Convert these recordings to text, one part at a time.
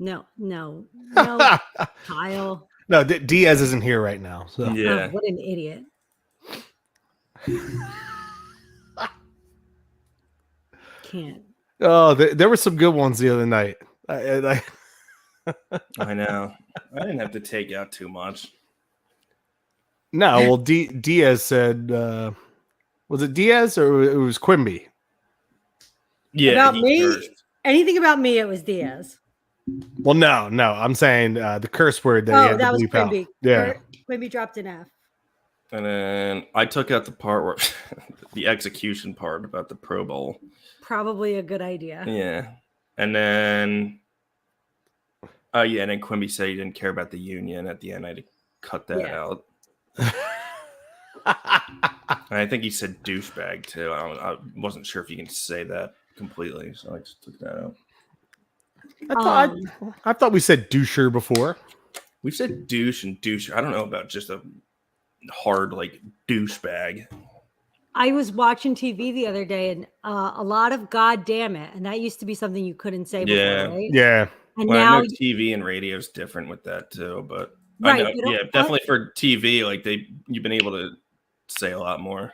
No, Kyle. No, Diaz isn't here right now. So. Yeah. Oh, what an idiot. Can't. Oh, there were some good ones the other night. I know. I didn't have to take out too much. No, well, Diaz said, was it Diaz or it was Quimby? Yeah. About me, anything about me, it was Diaz. Well, no, I'm saying the curse word that he had that to was bleep out. Quimby. Yeah. Quimby dropped an F. And then I took out the part where the execution part about the Pro Bowl. Probably a good idea. Yeah. And then and then Quimby said he didn't care about the union. At the end, I had to cut that out. And I think he said douchebag too. I wasn't sure if you can say that completely, so I just took that out. I thought we said doucher before. We've said douche and doucher. I don't know about just a hard like douchebag. I was watching TV the other day, and a lot of "God damn it," and that used to be something you couldn't say before, right? Yeah. And now I know TV and radio is different with that too, but right, I know, definitely for TV, like you've been able to say a lot more.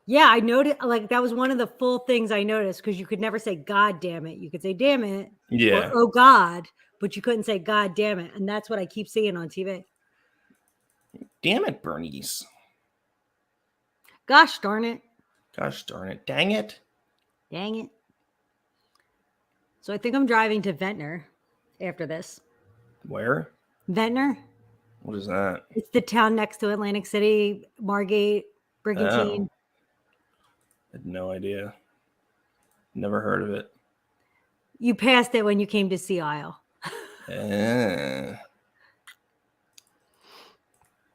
Yeah, I noticed. Like that was one of the full things I noticed because you could never say "God damn it." You could say "damn it," or "oh God," but you couldn't say "God damn it," and that's what I keep seeing on TV. Damn it, Bernice! Gosh darn it! Gosh darn it! Dang it! Dang it! So I think I'm driving to Ventnor after this. Where? Ventnor. What is that? It's the town next to Atlantic City, Margate, Brigantine. I had no idea. Never heard of it. You passed it when you came to Sea Isle.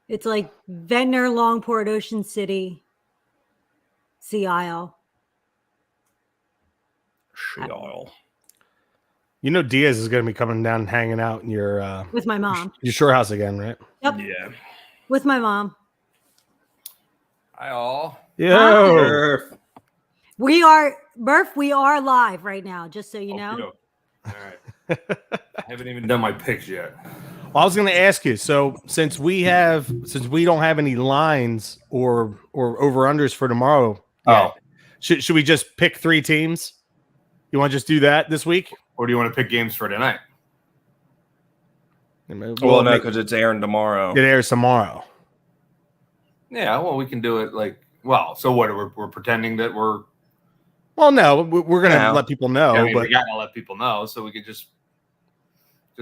It's like Ventnor, Longport, Ocean City, Sea Isle. Sea Isle. You know Diaz is going to be coming down and hanging out in your with my mom. Your shore house again, right? Yep. Yeah. With my mom. Hi all. Yeah. We are Murph. We are live right now, just so you know. All right. I haven't even done my picks yet. Well, I was going to ask you. So since we don't have any lines or over unders for tomorrow, should we just pick 3 teams? You want to just do that this week? Or do you want to pick games for tonight? Well, no, because it's airing tomorrow. It airs tomorrow. Yeah, well, we can do it so what? We're pretending that we're... Well, no, we're going to let people know. Yeah, but we got to let people know, so we could just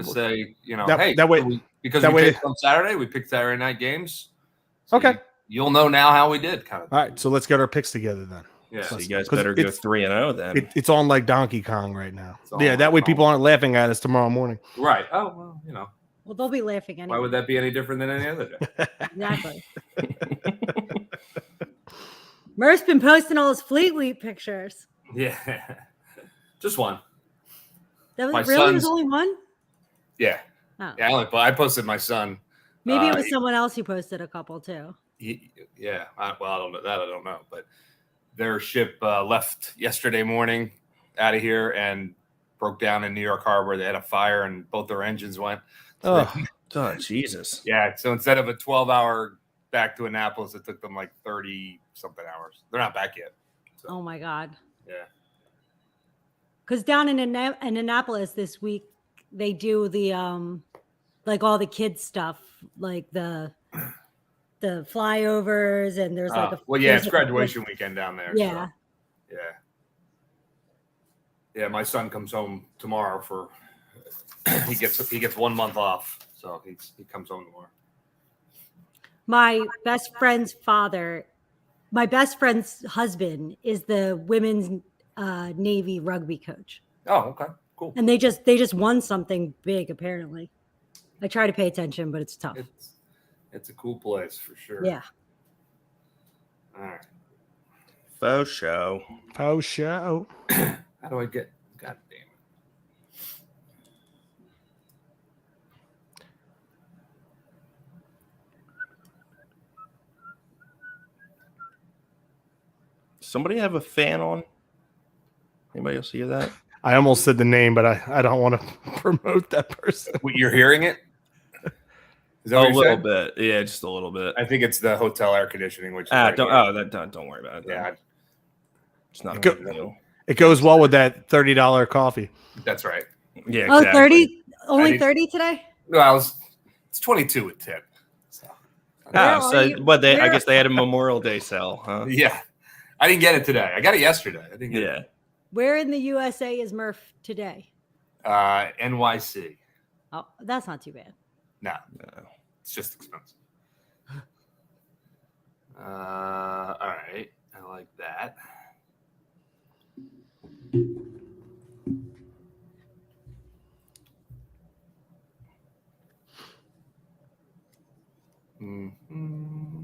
say, that way, because we picked on Saturday, we picked Saturday night games. So okay. You'll know now how we did, kind of. All right, so let's get our picks together then. Yeah, so you guys better go 3-0 then. It's on like Donkey Kong right now. Yeah, that way people aren't laughing at us tomorrow morning. Right. Oh, well, Well, they'll be laughing anyway. Why would that be any different than any other day? Exactly. Murph's been posting all his Fleet Week pictures. Yeah. Just one. That was really was only one? Yeah. Oh. Yeah, I posted my son. Maybe it was someone else who posted a couple too. I don't know that. I don't know, but their ship left yesterday morning out of here and broke down in New York Harbor. They had a fire and both their engines went. Oh, Jesus. Yeah. So instead of a 12-hour back to Annapolis, it took them like 30-something hours. They're not back yet. So. Oh, my God. Yeah. Because down in Annapolis this week, they do the like all the kids stuff, like the flyovers, and there's it's graduation weekend down there. Yeah. So, yeah. My son comes home tomorrow for he gets 1 month off, so he comes home tomorrow. My best friend's husband is the women's Navy rugby coach. Oh, okay, cool. And they just won something big, apparently. I try to pay attention, but it's tough. It's a cool place for sure. Yeah. All right. Faux show. How do I get? God damn it. Somebody have a fan on? Anybody else hear that? I almost said the name, but I don't want to promote that person. You're hearing it? Is that A what you're little saying? bit. Yeah, just a little bit. I think it's the hotel air conditioning, which is Don't worry about it. Yeah. It's not a Go- big deal. It goes well with that $30 coffee. That's right. Yeah, Oh, exactly. 30? Only 30 today? Well, it's 22 with tip. So. I guess they had a Memorial Day sale, huh? Yeah. I didn't get it today. I got it yesterday. I didn't get it. Where in the USA is Murph today? NYC. Oh, that's not too bad. No. It's just expensive. All right. I like that. Mm-hmm.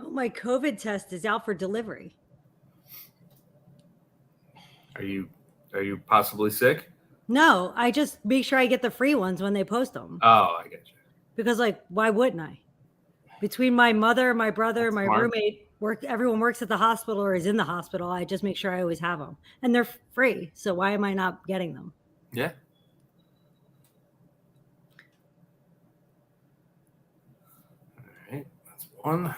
Oh, my COVID test is out for delivery. Are you possibly sick? No, I just make sure I get the free ones when they post them. Oh, I get you. Because, like, why wouldn't I? Between my mother, my brother, my roommate, everyone works at the hospital or is in the hospital. I just make sure I always have them. And they're free. So why am I not getting them? Yeah. All right. That's one.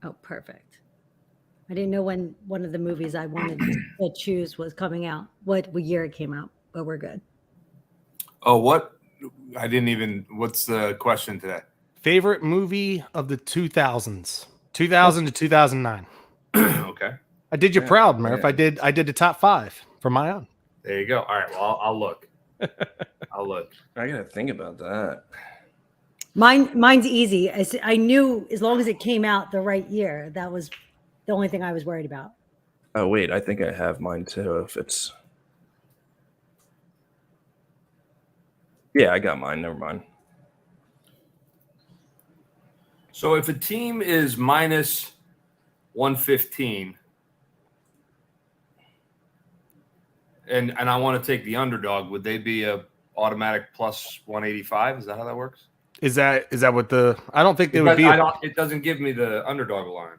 Oh, perfect. I didn't know when one of the movies I wanted to choose was coming out, what year it came out, but we're good. Oh, what? What's the question today? Favorite movie of the 2000s, 2000 to 2009. Okay. I did you proud, Murph. I did the top 5 for my own. There you go. All right. Well, I'll look. I'll look. I gotta think about that. Mine's easy. I knew as long as it came out the right year, that was the only thing I was worried about. Oh wait, I think I have mine too. If it's I got mine. Never mind. So if a team is minus 115 and I want to take the underdog, would they be a automatic plus 185? Is that how that works? Is that what the? I don't think they would be. It doesn't give me the underdog line.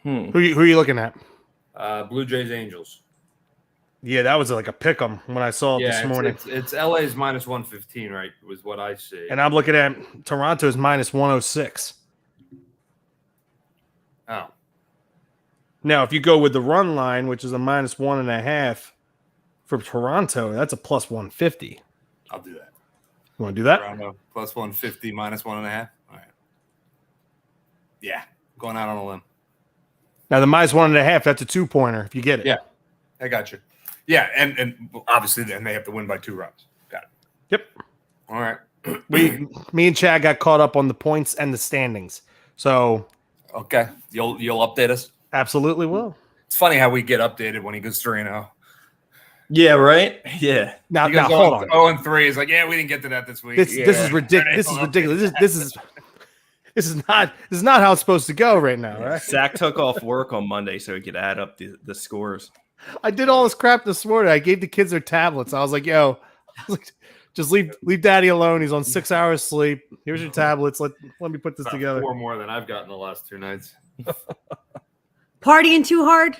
Who are you looking at? Blue Jays Angels. Yeah, that was like a pick 'em when I saw it this morning. It's LA's minus 115, right? Was what I see. And I'm looking at Toronto's minus 106. Oh. Now, if you go with the run line, which is a minus 1.5 for Toronto, that's a plus 150. I'll do that. You want to do that? Toronto plus 150 minus 1.5. All right. Yeah, going out on a limb. Now the minus 1.5, that's a 2-pointer if you get it. Yeah, I got you. Yeah, and obviously then they have to win by 2 runs. Got it. Yep. All right. Me and Chad got caught up on the points and the standings. So okay, you'll update us. Absolutely will. It's funny how we get updated when he goes 3-0. Yeah, right. Yeah. Now hold on. 0-3 is like, yeah, we didn't get to that this week. This is ridiculous. This is ridiculous. This is not how it's supposed to go right now, right? Zach took off work on Monday so he could add up the scores. I did all this crap this morning. I gave the kids their tablets. I was like, just leave Daddy alone. He's on 6 hours sleep. Here's your tablets. Let me put this together. 4 more than I've gotten the last 2 nights. Partying too hard?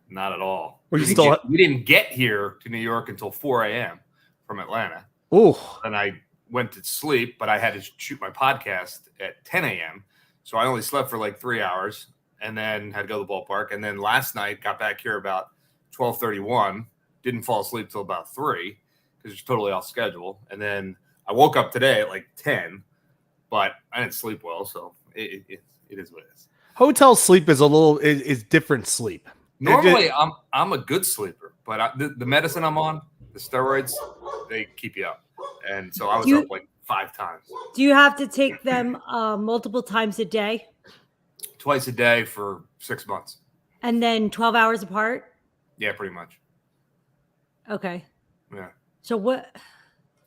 Not at all. We didn't get here to New York until 4 a.m. from Atlanta. Oh. And I went to sleep, but I had to shoot my podcast at 10 a.m. So I only slept for like 3 hours and then had to go to the ballpark. And then last night got back here about 12:31. Didn't fall asleep till about 3 because it's totally off schedule. And then I woke up today at like 10, but I didn't sleep well. So it is what it is. Hotel sleep is different sleep. Normally, I'm a good sleeper, but the medicine I'm on, the steroids, they keep you up. And so I was up like 5 times. Do you have to take them multiple times a day? Twice a day for 6 months. And then 12 hours apart? Yeah, pretty much. Okay. Yeah. So what?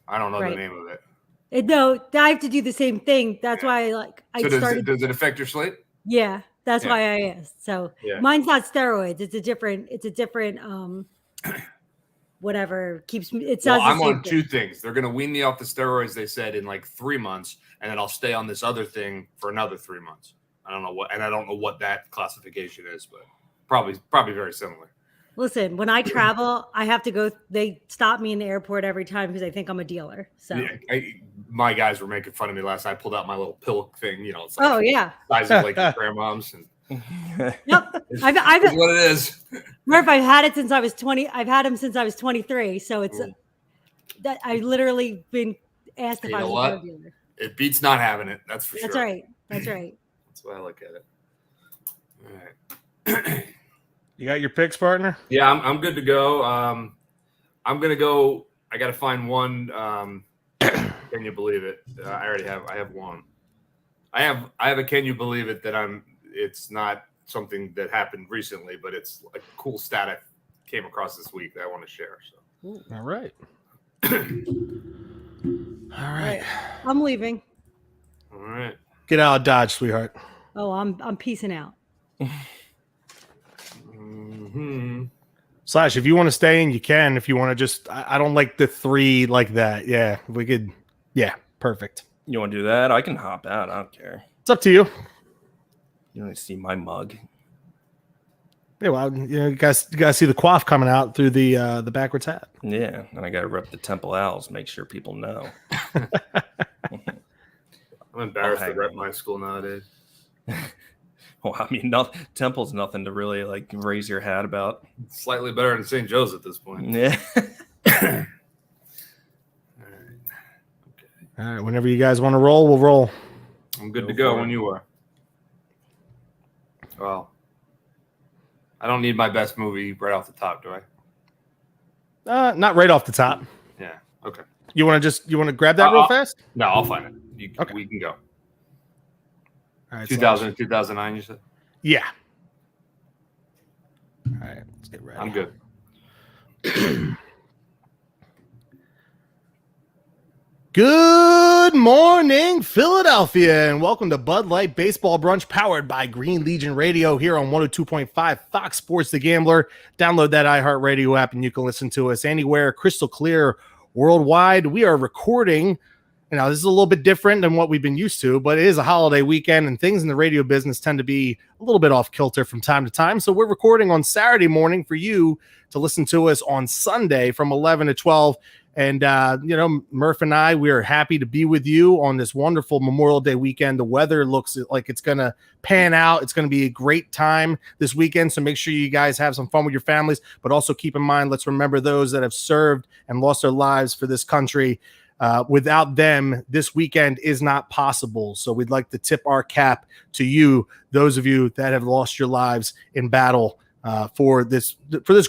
I don't know the name of it. No, I have to do the same thing. That's why does it affect your sleep? Yeah, that's why I asked. So mine's not steroids. It's a different whatever keeps me. It sounds. Well, I'm on two things. They're going to wean me off the steroids, they said, in like 3 months, and then I'll stay on this other thing for another 3 months. I don't know what that classification is, but probably very similar. Listen, when I travel, I have to go. They stop me in the airport every time because I think I'm a dealer. So my guys were making fun of me last night. I pulled out my little pill thing. It's like size of like your grandmom's. And yep, I've what it is. Murph, I've had it since I was 20. I've had them since I was 23. So it's that I've literally been asked if I was a drug dealer. It beats not having it. That's for sure. That's right. That's right. That's why I look at it. All right. You got your picks, partner? Yeah, I'm good to go. I'm gonna go. I got to find one. Can you believe it? I already have. I have one. I have a. Can you believe it? It's not something that happened recently, but it's a cool stat I came across this week that I want to share. So. Ooh, all right. All right. I'm leaving. All right. Get out of Dodge, sweetheart. Oh, I'm peacing out. Slash, if you want to stay in, you can. If you want to just, I don't like the 3 like that. Yeah, we could. Yeah, perfect. You want to do that? I can hop out. I don't care. It's up to you. You don't see my mug. Yeah, well, you guys see the quaff coming out through the backwards hat. Yeah, and I got to rep the Temple Owls, make sure people know. I'm embarrassed to rep my school nowadays. Well, I mean, Temple's nothing to really like raise your hat about. Slightly better than St. Joe's at this point. Yeah. All right. Okay. All right. Whenever you guys want to roll, we'll roll. I'm good to go when you are. Well, I don't need my best movie right off the top, do I? Not right off the top. Yeah. Okay. You want to grab that real fast? No, I'll find it. Okay. We can go. All right, 2000 and 2009, you said? Yeah. All right, let's get ready. I'm good. Good morning, Philadelphia, and welcome to Budlight Baseball Brunch, powered by Green Legion Radio here on 102.5 Fox Sports The Gambler. Download that iHeartRadio app, and you can listen to us anywhere, crystal clear, worldwide. We are recording. Now, this is a little bit different than what we've been used to, but it is a holiday weekend, and things in the radio business tend to be a little bit off kilter from time to time. So we're recording on Saturday morning for you to listen to us on Sunday from 11 to 12. And, Murph and I, we are happy to be with you on this wonderful Memorial Day weekend. The weather looks like it's going to pan out. It's going to be a great time this weekend. So make sure you guys have some fun with your families, but also keep in mind, let's remember those that have served and lost their lives for this country. Without them, this weekend is not possible. So we'd like to tip our cap to you, those of you that have lost your lives in battle for this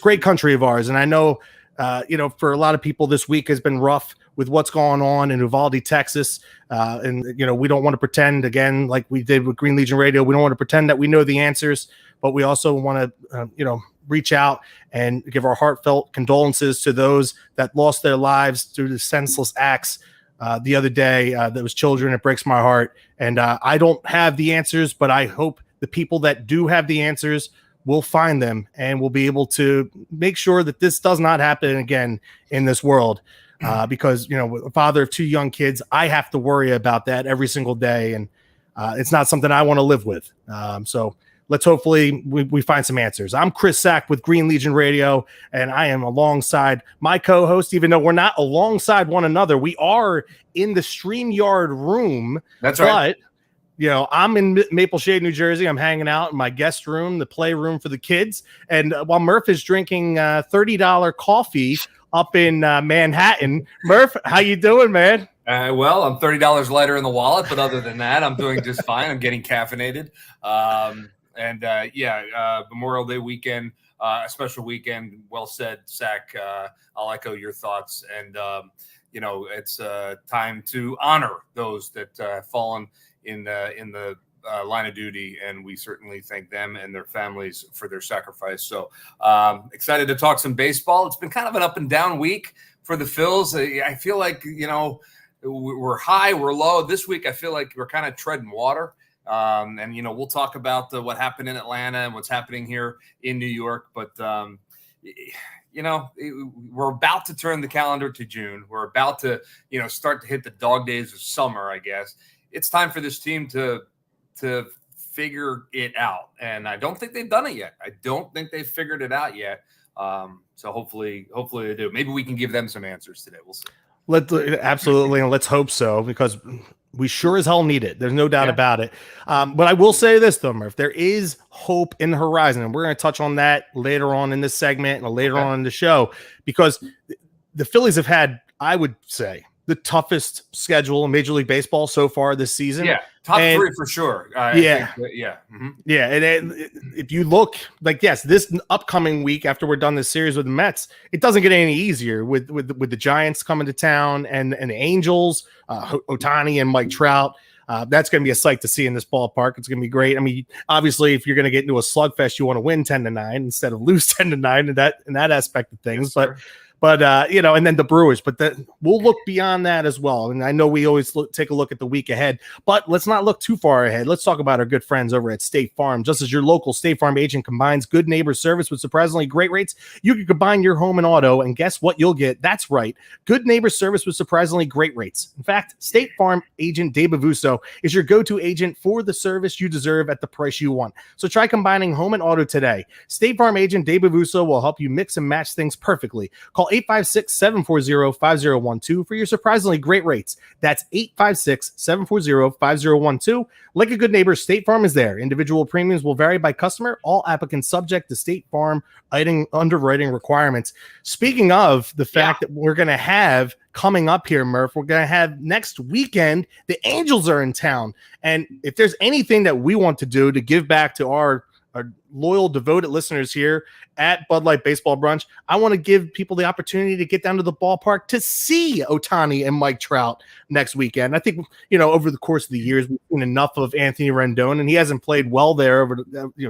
great country of ours. And I know, for a lot of people, this week has been rough with what's going on in Uvalde, Texas. And we don't want to pretend, again, like we did with Green Legion Radio, we don't want to pretend that we know the answers, but we also want to, reach out and give our heartfelt condolences to those that lost their lives through the senseless acts the other day. That was children. It breaks my heart. And I don't have the answers, but I hope the people that do have the answers will find them and will be able to make sure that this does not happen again in this world. Because, a father of 2 young kids, I have to worry about that every single day. And it's not something I want to live with. So let's hopefully we find some answers. I'm Chris Sack with Green Legion Radio, and I am alongside my co-host, even though we're not alongside one another. We are in the StreamYard room. That's right. But, I'm in Maple Shade, New Jersey. I'm hanging out in my guest room, the playroom for the kids. And while Murph is drinking $30 coffee up in Manhattan. Murph, how you doing, man? Well, I'm $30 lighter in the wallet, but other than that, I'm doing just fine. I'm getting caffeinated. Memorial Day weekend, a special weekend. Well said, Zach. I'll echo your thoughts. And, it's time to honor those that have fallen in the line of duty. And we certainly thank them and their families for their sacrifice. So excited to talk some baseball. It's been kind of an up and down week, for the Phils. I feel like, we're high, we're low. This week, I feel like we're kind of treading water. And we'll talk about what happened in Atlanta and what's happening here in New York. But, we're about to turn the calendar to June. We're about to, start to hit the dog days of summer, I guess. It's time for this team to figure it out. And I don't think they've done it yet. I don't think they've figured it out yet. So hopefully they do. Maybe we can give them some answers today. We'll see. Absolutely. And let's hope so, because we sure as hell need it. There's no doubt about it. But I will say this, though, Murph, there is hope in the horizon. And we're going to touch on that later on in this segment and later on in the show, because the Phillies have had, I would say, the toughest schedule in Major League Baseball so far this season. Yeah, top 3 for sure. Mm-hmm. Yeah. And if you look, this upcoming week after we're done this series with the Mets, it doesn't get any easier with the Giants coming to town and the Angels, Ohtani and Mike Trout. That's going to be a sight to see in this ballpark. It's going to be great. I mean, obviously, if you're going to get into a slugfest, you want to win 10-9 instead of lose 10-9 in that aspect of things. Yes, But and then the Brewers, but we'll look beyond that as well. And I know we always take a look at the week ahead, but let's not look too far ahead. Let's talk about our good friends over at State Farm. Just as your local State Farm agent combines good neighbor service with surprisingly great rates, you can combine your home and auto, and guess what you'll get? That's right, good neighbor service with surprisingly great rates. In fact, State Farm agent Dave Avuso is your go-to agent for the service you deserve at the price you want. So try combining home and auto today. State Farm agent Dave Avuso will help you mix and match things perfectly. Call 856-740-5012 for your surprisingly great rates. That's 856-740-5012. Like a good neighbor, State Farm is there. Individual premiums will vary by customer. All applicants subject to State Farm underwriting requirements. Speaking of the fact that we're going to have coming up here, Murph, we're going to have next weekend, the Angels are in town. And if there's anything that we want to do to give back to our loyal, devoted listeners here at Budlight Baseball Brunch, I want to give people the opportunity to get down to the ballpark to see Ohtani and Mike Trout next weekend. I think, over the course of the years, we've seen enough of Anthony Rendon, and he hasn't played well there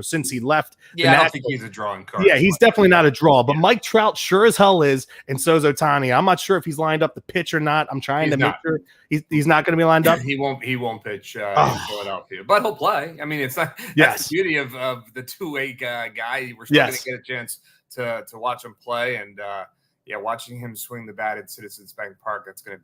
since he left. Yeah, I don't think he's a drawing card. Yeah, he's definitely not a draw, but Mike Trout sure as hell is, and so is Ohtani. I'm not sure if he's lined up to pitch or not. I'm trying to make sure he's not going to be lined up. He won't pitch in Philadelphia, but he'll play. I mean, it's not. That's the beauty of the two-way guy. We're still going to get a chance to watch him play, and watching him swing the bat at Citizens Bank Park, that's gonna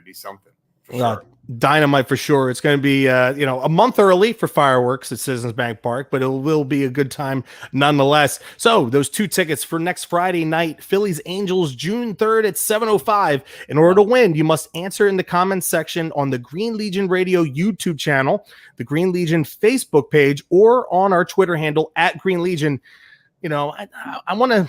be something. Sure. Dynamite for sure. It's going to be a month early for fireworks at Citizens Bank Park, but it will be a good time nonetheless. So those 2 tickets for next Friday night, Phillies Angels, June 3rd at 7:05. In order to win, you must answer in the comments section on the Green Legion Radio YouTube channel, the Green Legion Facebook page, or on our Twitter handle at Green Legion. I want to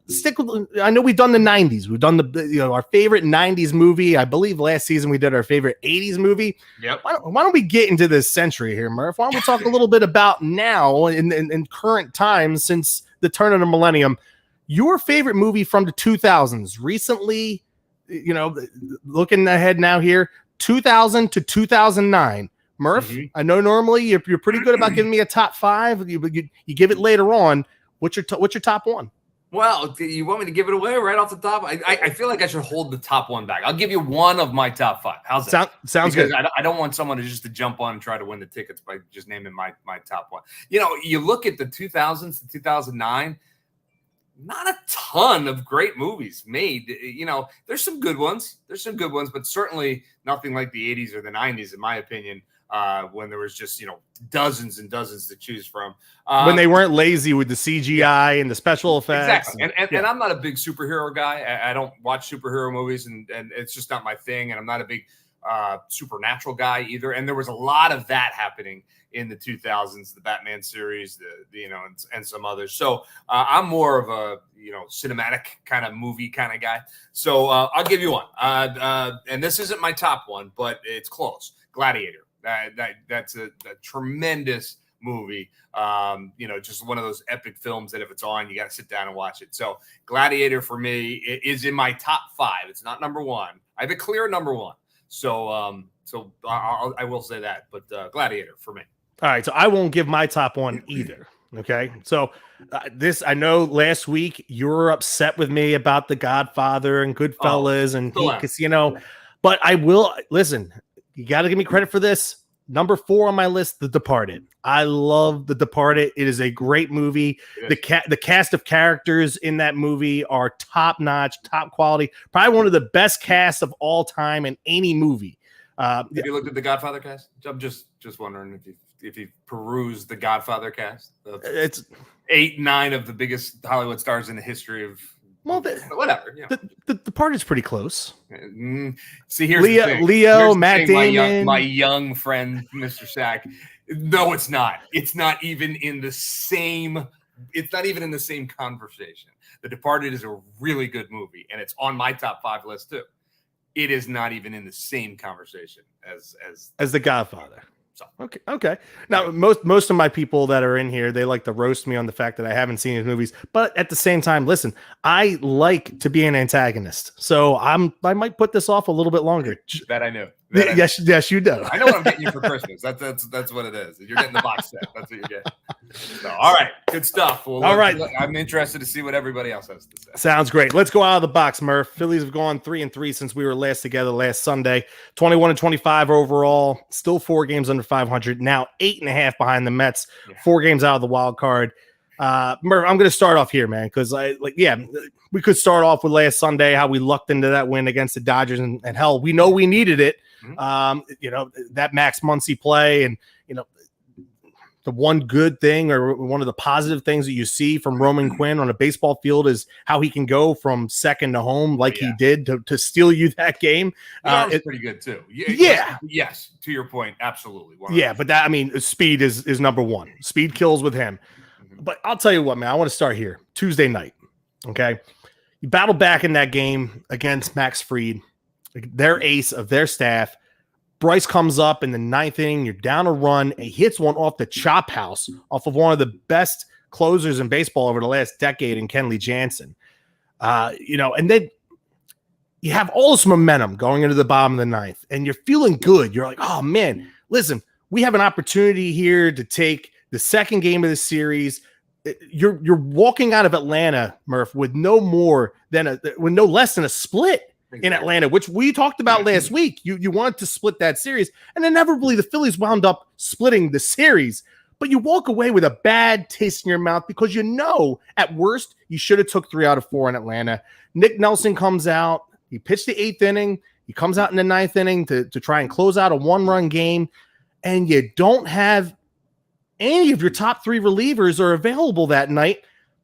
stick with. I know we've done the 90s. We've done our favorite 90s movie. I believe last season we did our favorite 80s movie. Yep. Why don't we get into this century here, Murph? Why don't we talk a little bit about now in current times since the turn of the millennium? Your favorite movie from the 2000s recently, looking ahead now here, 2000 to 2009. Murph, I know normally you're pretty good about giving me a top 5. You give it later on. What's your top 1? Well, you want me to give it away right off the top? I feel like I should hold the top 1 back. I'll give you one of my top 5. How's that? Sounds good. I don't want someone to jump on and try to win the tickets by just naming my top 1. You look at the 2000s to 2009, not a ton of great movies made. There's some good ones. But certainly nothing like the 80s or the 90s, in my opinion. When there was just, dozens and dozens to choose from. When they weren't lazy with the CGI and the special effects. Exactly. And I'm not a big superhero guy. I don't watch superhero movies, and it's just not my thing. And I'm not a big supernatural guy either. And there was a lot of that happening in the 2000s, the Batman series, and some others. So I'm more of a, cinematic kind of movie kind of guy. So I'll give you one. And this isn't my top one, but it's close. Gladiator. That's a tremendous movie. Just one of those epic films that if it's on, you got to sit down and watch it. So Gladiator for me is in my top 5. It's not number 1. I have a clear number 1. So I will say that, but Gladiator for me. All right. So I won't give my top 1 either. Okay, so I know last week you were upset with me about The Godfather and Goodfellas and Heat Casino, but I will listen. You got to give me credit for this. Number 4 on my list, The Departed. I love The Departed. It is a great movie. The cast of characters in that movie are top notch, top quality. Probably one of the best casts of all time in any movie. Have you looked at the Godfather cast? I'm just wondering if you peruse the Godfather cast. It's 8, 9 of the biggest Hollywood stars in the history of. Well, whatever. You know. The Departed's pretty close. See, here's the thing. Leo, Matt Damon, my young friend, Mr. Sack. No, it's not. It's not even in the same. It's not even in the same conversation. The Departed is a really good movie, and it's on my top 5 list too. It is not even in the same conversation as The Godfather. So. Okay. Now, most of my people that are in here, they like to roast me on the fact that I haven't seen his movies. But at the same time, listen, I like to be an antagonist, so I might put this off a little bit longer. That I knew. Yes, you do. I know what I'm getting you for Christmas. That's what it is. You're getting the box set. That's what you're getting. So, all right, good stuff. Well, all right, I'm interested to see what everybody else has to say. Sounds great. Let's go out of the box, Murph. Phillies have gone 3-3 since we were last together last Sunday. 21-25 overall. Still 4 games under 500. Now 8.5 behind the Mets. 4 games out of the wild card. Murph, I'm going to start off here, man, because we could start off with last Sunday, how we lucked into that win against the Dodgers, and hell, we know we needed it. That Max Muncy play, and the one good thing or one of the positive things that you see from Roman Quinn on a baseball field is how he can go from second to home like he did to steal you that game. It's pretty good too. Yes, to your point, absolutely. 100%. Yeah, but speed is number 1. Speed kills with him. But I'll tell you what, man, I want to start here. Tuesday night, okay? You battle back in that game against Max Fried, their ace of their staff. Bryce comes up in the 9th inning. You're down a run. He hits one off the chop house off of one of the best closers in baseball over the last decade in Kenley Jansen. And then you have all this momentum going into the bottom of the 9th, and you're feeling good. You're like, oh, man, listen, we have an opportunity here to take the second game of the series. You're walking out of Atlanta, Murph, with no less than a split in Atlanta, which we talked about last week. You wanted to split that series, and inevitably the Phillies wound up splitting the series. But you walk away with a bad taste in your mouth because at worst you should have took 3 out of 4 in Atlanta. Nick Nelson comes out. He pitched the 8th inning. He comes out in the 9th inning to try and close out a 1-run game, and you don't have any of your top 3 relievers are available that night.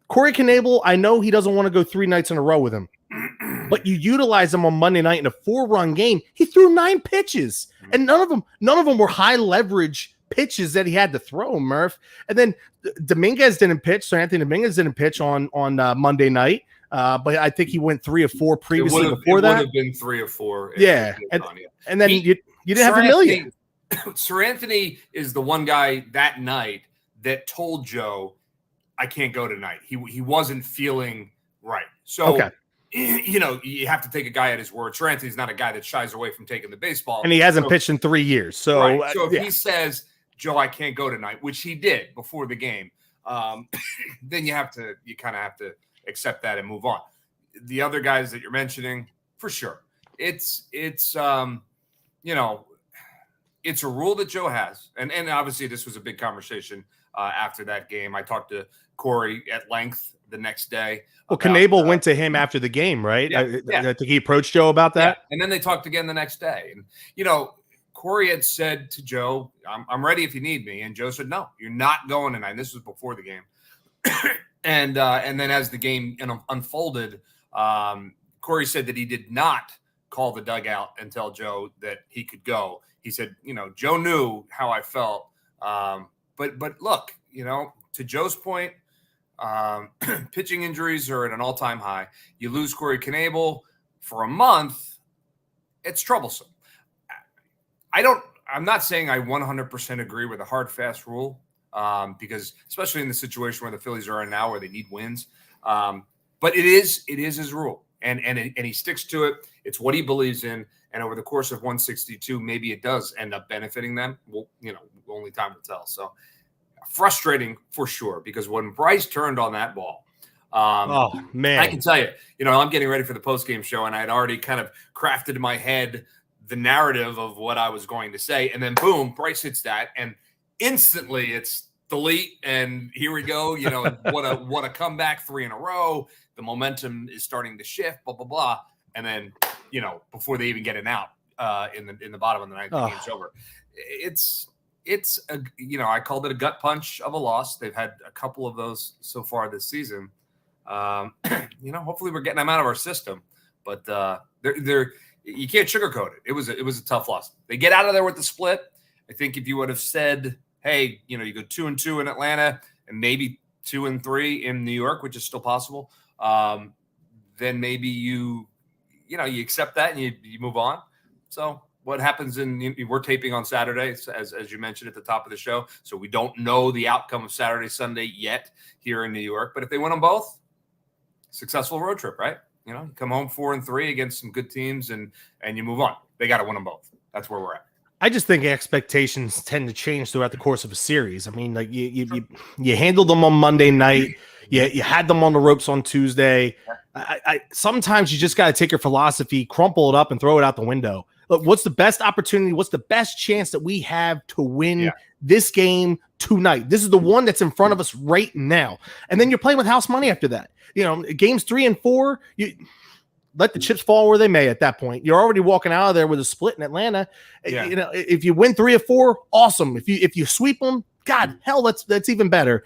Corey Knebel, I know he doesn't want to go 3 nights in a row with him, but you utilize him on Monday night in a 4-run game. He threw 9 pitches, and none of them were high leverage pitches that he had to throw, Murph. And then Dominguez didn't pitch, so Anthony Dominguez didn't pitch on Monday night. But I think he went 3 of 4 previously before that. It would have been 3 of 4. Yeah, and then you didn't have Vermillion. Sir Anthony is the one guy that night that told Joe, I can't go tonight. He wasn't feeling right. So, you have to take a guy at his word. Sir Anthony's not a guy that shies away from taking the baseball. And he hasn't pitched in 3 years. So, so if he says, Joe, I can't go tonight, which he did before the game, then you kind of have to accept that and move on. The other guys that you're mentioning, for sure. It's a rule that Joe has. And obviously this was a big conversation after that game. I talked to Corey at length the next day. Well, Knebel went to him after the game, right? I think he approached Joe about that. Yeah. And then they talked again the next day. And, Corey had said to Joe, I'm ready if you need me. And Joe said, no, you're not going tonight. And this was before the game. And then as the game unfolded, Corey said that he did not call the dugout and tell Joe that he could go. He said, Joe knew how I felt. But look, to Joe's point, pitching injuries are at an all-time high. You lose Corey Knebel for a month, it's troublesome. I'm not saying I 100% agree with a hard, fast rule, because especially in the situation where the Phillies are in now where they need wins. But it is his rule. And he sticks to it. It's what he believes in. And over the course of 162, maybe it does end up benefiting them. Well, only time will tell. So Frustrating for sure, because when Bryce turned on that ball, oh man, I can tell you, I'm getting ready for the post-game show, and I had already kind of crafted in my head the narrative of what I was going to say, and then boom, Bryce hits that, and instantly it's delete, and here we go. What a comeback, 3 in a row. The momentum is starting to shift, blah blah blah, and then before they even get an out in the bottom of the ninth, the game's over. It's I called it a gut punch of a loss. They've had a couple of those so far this season. Hopefully we're getting them out of our system, but they're you can't sugarcoat it. It was a tough loss. They get out of there with the split. I think if you would have said, hey, you go 2-2 in Atlanta and maybe 2-3 in New York, which is still possible, then maybe you accept that and you move on. So what happens we're taping on Saturday, as you mentioned at the top of the show. So we don't know the outcome of Saturday, Sunday yet here in New York. But if they win them both, successful road trip, right? You come home 4-3 against some good teams and you move on. They got to win them both. That's where we're at. I just think expectations tend to change throughout the course of a series. I mean, like you handled them on Monday night. You had them on the ropes on Tuesday. I sometimes you just got to take your philosophy, crumple it up, and throw it out the window. Look, what's the best opportunity? What's the best chance that we have to win this game tonight? This is the one that's in front of us right now. And then you're playing with house money after that. Games 3 and 4, you let the chips fall where they may at that point. You're already walking out of there with a split in Atlanta. Yeah. If you win 3 or 4, awesome. If you sweep them, God, hell, that's even better.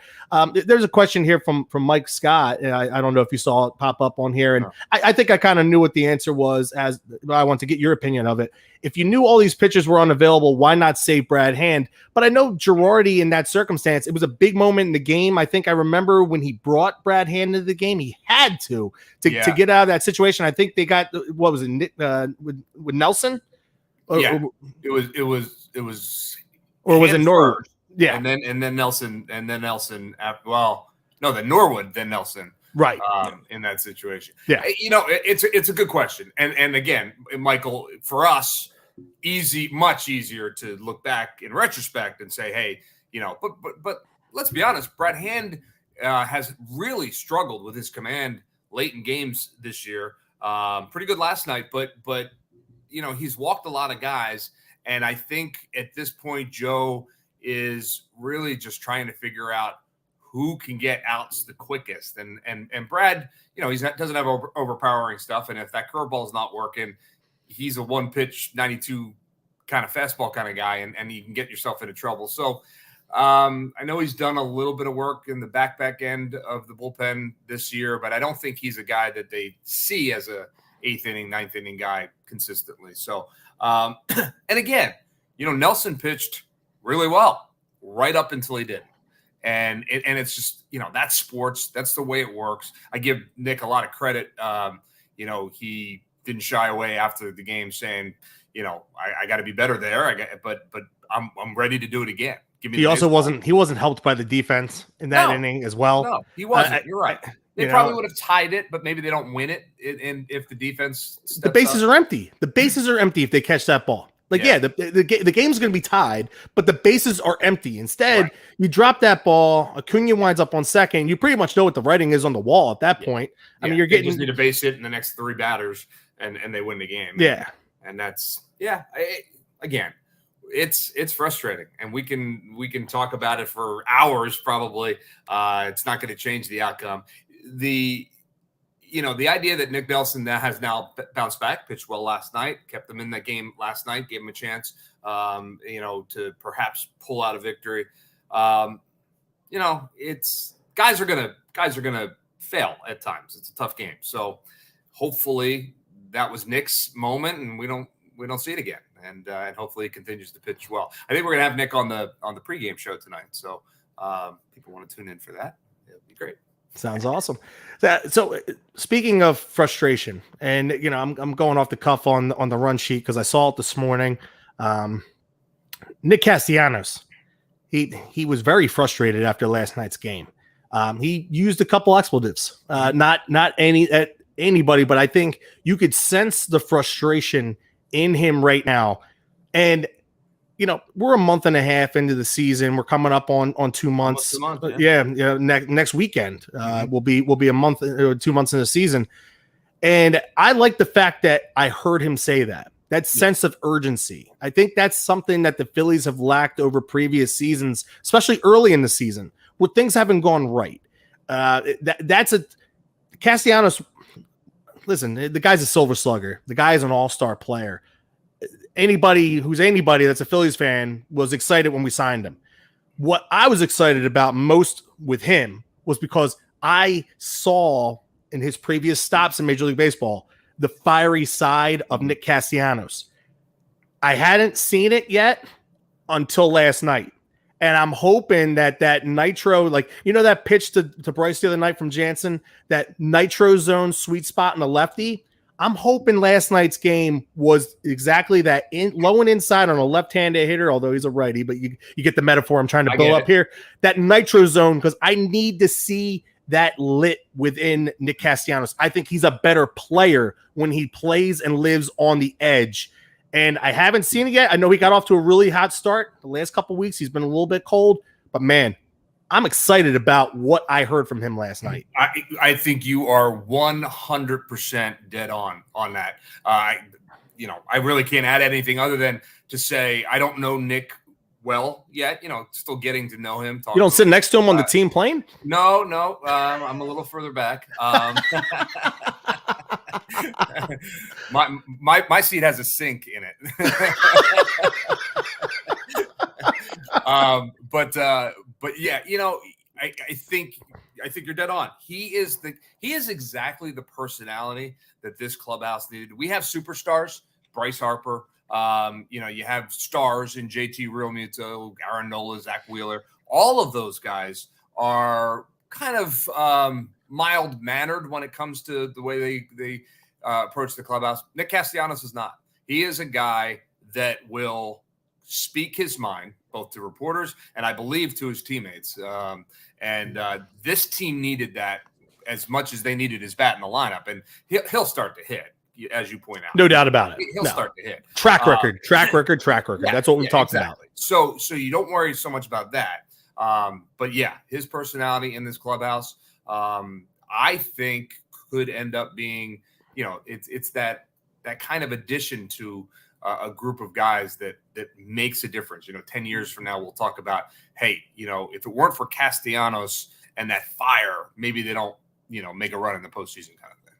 There's a question here from Mike Scott. And I don't know if you saw it pop up on here. And I think I kind of knew what the answer was, as I want to get your opinion of it. If you knew all these pitchers were unavailable, why not save Brad Hand? But I know Girardi in that circumstance, it was a big moment in the game. I think I remember when he brought Brad Hand into the game, he had to get out of that situation. I think they got, what was it, with Nelson? It was or was it Norwood? Yeah, and then Nelson, then Norwood, then Nelson, right? In that situation, it's a good question, and again, Michael, for us, much easier to look back in retrospect and say, hey, but let's be honest, Brad Hand has really struggled with his command late in games this year. Pretty good last night, but he's walked a lot of guys, and I think at this point, Joe is really just trying to figure out who can get outs the quickest. And Brad, he doesn't have overpowering stuff. And if that curveball is not working, he's a one pitch 92 kind of fastball kind of guy, and you can get yourself into trouble. So I know he's done a little bit of work in the back end of the bullpen this year, but I don't think he's a guy that they see as a 8th inning, 9th inning guy consistently. So, and again, Nelson pitched really well right up until he didn't. And it's just, that's sports. That's the way it works. I give Nick a lot of credit. He didn't shy away after the game saying, I got to be better there. But I'm ready to do it again. He wasn't helped by the defense in that inning as well. No, he wasn't. You're right. They probably would have tied it, but maybe they don't win it. And if the defense steps the bases up. are empty. The bases are empty if they catch that ball. The game's going to be tied, but the bases are empty. Instead, you drop that ball. Acuna winds up on second. You pretty much know what the writing is on the wall at that point. I mean, they just need a base hit in the next 3 batters, and they win the game. Yeah, and that's again, it's frustrating, and we can talk about it for hours. Probably, it's not going to change the outcome. The idea that Nick Nelson has now bounced back, pitched well last night, kept them in that game last night, gave him a chance, to perhaps pull out a victory. It's guys are gonna fail at times. It's a tough game, so hopefully that was Nick's moment, and we don't see it again, and hopefully he continues to pitch well. I think we're gonna have Nick on the pregame show tonight, so people want to tune in for that. It'd be great. Sounds awesome. So speaking of frustration, and I'm going off the cuff on the run sheet because I saw it this morning. Nick Castellanos, he was very frustrated after last night's game. He used a couple expletives, not anybody, but I think you could sense the frustration in him right now. And we're a month and a half into the season. We're coming up on 2 months. Next weekend we'll be a month or 2 months in the season. And I like the fact that I heard him say that sense of urgency. I think that's something that the Phillies have lacked over previous seasons, especially early in the season where things haven't gone right. That's a Castellanos. Listen, the guy's a silver slugger. The guy is an all-star player. Anybody that's a Phillies fan was excited when we signed him. What I was excited about most with him was because I saw in his previous stops in Major League Baseball the fiery side of Nick Castellanos. I hadn't seen it yet until last night. And I'm hoping that nitro, that pitch to Bryce the other night from Jansen, that nitro zone sweet spot in the lefty, I'm hoping last night's game was exactly that, low and inside on a left-handed hitter, although he's a righty, but you get the metaphor I'm trying to build up here. That nitro zone, because I need to see that lit within Nick Castellanos. I think he's a better player when he plays and lives on the edge. And I haven't seen it yet. I know he got off to a really hot start. The last couple of weeks, he's been a little bit cold. But, man, I'm excited about what I heard from him last night. I think you are 100% dead on that. I really can't add anything other than to say I don't know Nick well yet. Still getting to know him. You don't sit next to him on the team plane? No. I'm a little further back. My seat has a sink in it. But yeah, I think you're dead on. He is exactly the personality that this clubhouse needed. We have superstars, Bryce Harper. You have stars in JT Realmuto, Aaron Nola, Zach Wheeler. All of those guys are kind of mild-mannered when it comes to the way they approach the clubhouse. Nick Castellanos is not. He is a guy that will speak his mind, both to reporters and I believe to his teammates. This team needed that as much as they needed his bat in the lineup. And he'll start to hit, as you point out. No doubt about it. He'll start to hit. Track record. Yeah, that's what we talked about. So you don't worry so much about that. But yeah, his personality in this clubhouse, I think could end up being, it's that kind of addition to a group of guys that makes a difference. 10 years from now, we'll talk about, hey, if it weren't for Castellanos and that fire, maybe they don't, make a run in the postseason kind of thing.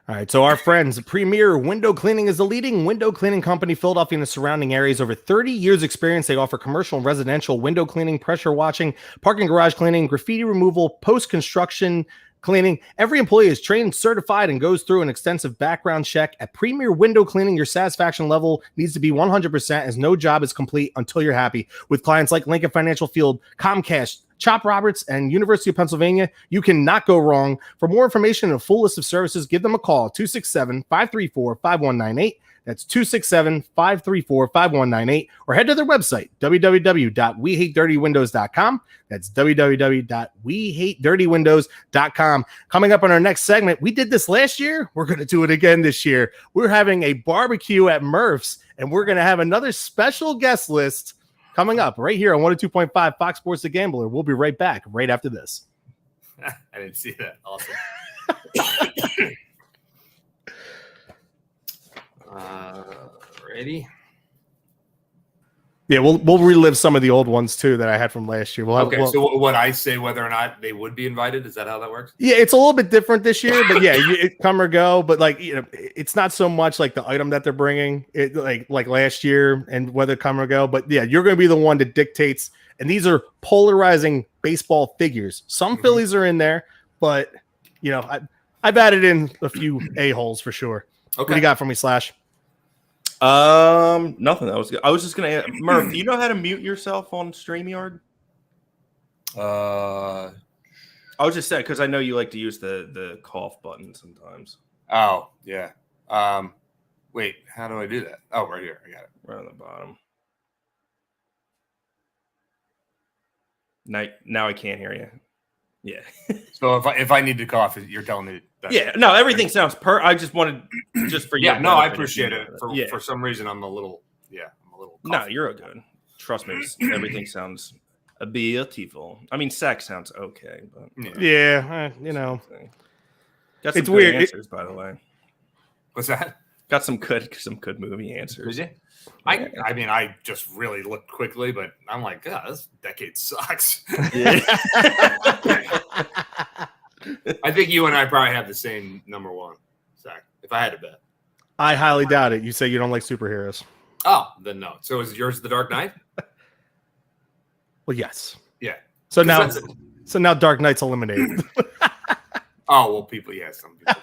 All right, so our friends, Premier Window Cleaning is the leading window cleaning company, Philadelphia and the surrounding areas. Over 30 years experience. They offer commercial and residential window cleaning, pressure washing, parking garage cleaning, graffiti removal, post-construction cleaning. Every employee is trained, certified, and goes through an extensive background check. At Premier Window Cleaning, your satisfaction level needs to be 100%, as no job is complete until you're happy. With clients like Lincoln Financial Field, Comcast, Chop Roberts, and University of Pennsylvania, you cannot go wrong. For more information and a full list of services, give them a call, 267-534-5198. That's 267-534-5198, or head to their website, www.wehatedirtywindows.com. That's www.wehatedirtywindows.com. Coming up on our next segment, we did this last year. We're going to do it again this year. We're having a barbecue at Murph's, and we're going to have another special guest list coming up right here on 102.5 Fox Sports The Gambler. We'll be right back right after this. I didn't see that. Awesome. Ready? Yeah, we'll relive some of the old ones too that I had from last year. So what I say whether or not they would be invited, is that how that works? Yeah, it's a little bit different this year, but yeah, come or go. But it's not so much like the item that they're bringing, like last year and whether come or go. But yeah, you're going to be the one that dictates. And these are polarizing baseball figures. Some Phillies are in there, but I've added in a few a-holes for sure. Okay. What do you got for me, Slash? Nothing. I was just gonna ask, Murph, do you know how to mute yourself on StreamYard? I was just saying because I know you like to use the cough button sometimes. Oh yeah. Wait, how do I do that? Oh, right here. I got it. Right on the bottom. Now I can't hear you. Yeah. So if I need to cough, you're telling me. No, everything sounds I just wanted for you. Yeah, no, I appreciate it. For some reason, I'm a little No, you're good. Trust me, everything sounds beautiful. I mean, sex sounds okay, but yeah, got some it's good weird. answers, by the way. What's that? Got some good movie answers. Did you? I mean, I just really looked quickly, but I'm like, God, this decade sucks. Yeah. I think you and I probably have the same number one, Zach, if I had to bet. I highly doubt it. You say you don't like superheroes. Oh, then no. So is yours The Dark Knight? Well, yes. Yeah. So now Dark Knight's eliminated. Oh well, people. Yeah, some people.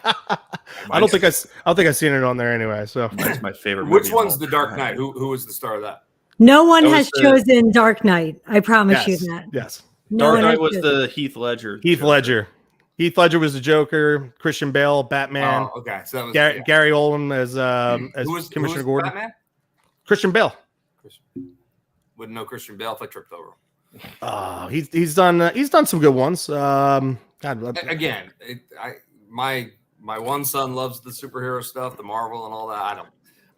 I don't think I've seen it on there anyway. So that's my favorite. Which one's The Dark Knight? Who was the star of that? No one has chosen Dark Knight. I promise you that. Yes. Dark Knight was the Heath Ledger. Heath Ledger was the Joker. Christian Bale, Batman. Oh, okay. So that was, Gary Oldman as Commissioner Gordon. Batman? Christian Bale. Wouldn't know Christian Bale if I tripped over him. He's done some good ones. Again, my one son loves the superhero stuff, the Marvel and all that.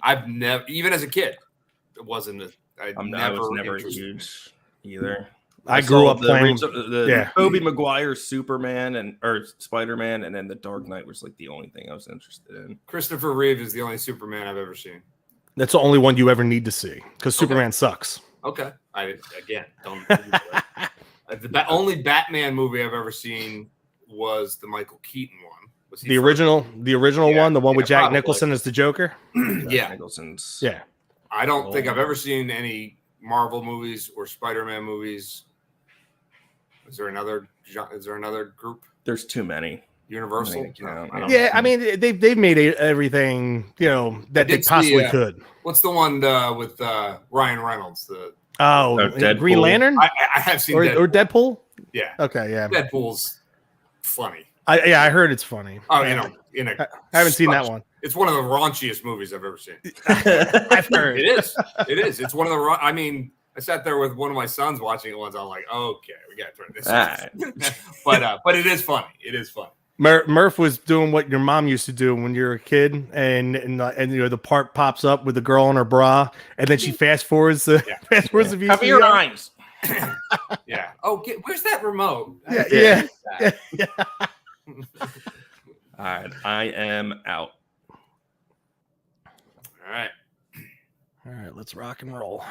I've never, even as a kid, it wasn't. I was never huge either. I grew up playing the Tobey Maguire Superman or Spider-Man, and then the Dark Knight was like the only thing I was interested in. Christopher Reeve is the only Superman I've ever seen. That's the only one you ever need to see because Superman sucks. Okay, don't. The only Batman movie I've ever seen was the Michael Keaton one. Was he the original one, the one with Jack Nicholson as the Joker? Yeah. Nicholson's. Yeah. I don't think I've ever seen any Marvel movies or Spider-Man movies. Is there another group? There's too many. Universal? Yeah, I mean they've made everything, that they possibly could. What's the one with Ryan Reynolds? Green Lantern? I have seen Deadpool. Or Deadpool? Yeah. Okay, yeah. Deadpool's funny. I heard it's funny. Oh, I haven't seen that one. It's one of the raunchiest movies I've ever seen. I've heard. It is. It's one of the. I mean, I sat there with one of my sons watching it once. I'm like, okay, we got to turn this off. But it is funny. It is funny. Murph was doing what your mom used to do when you were a kid, and the part pops up with the girl in her bra, and then she fast forwards the VCR. Cover your eyes. Yeah. Oh, where's that remote? Yeah. All right, I am out. All right, let's rock and roll.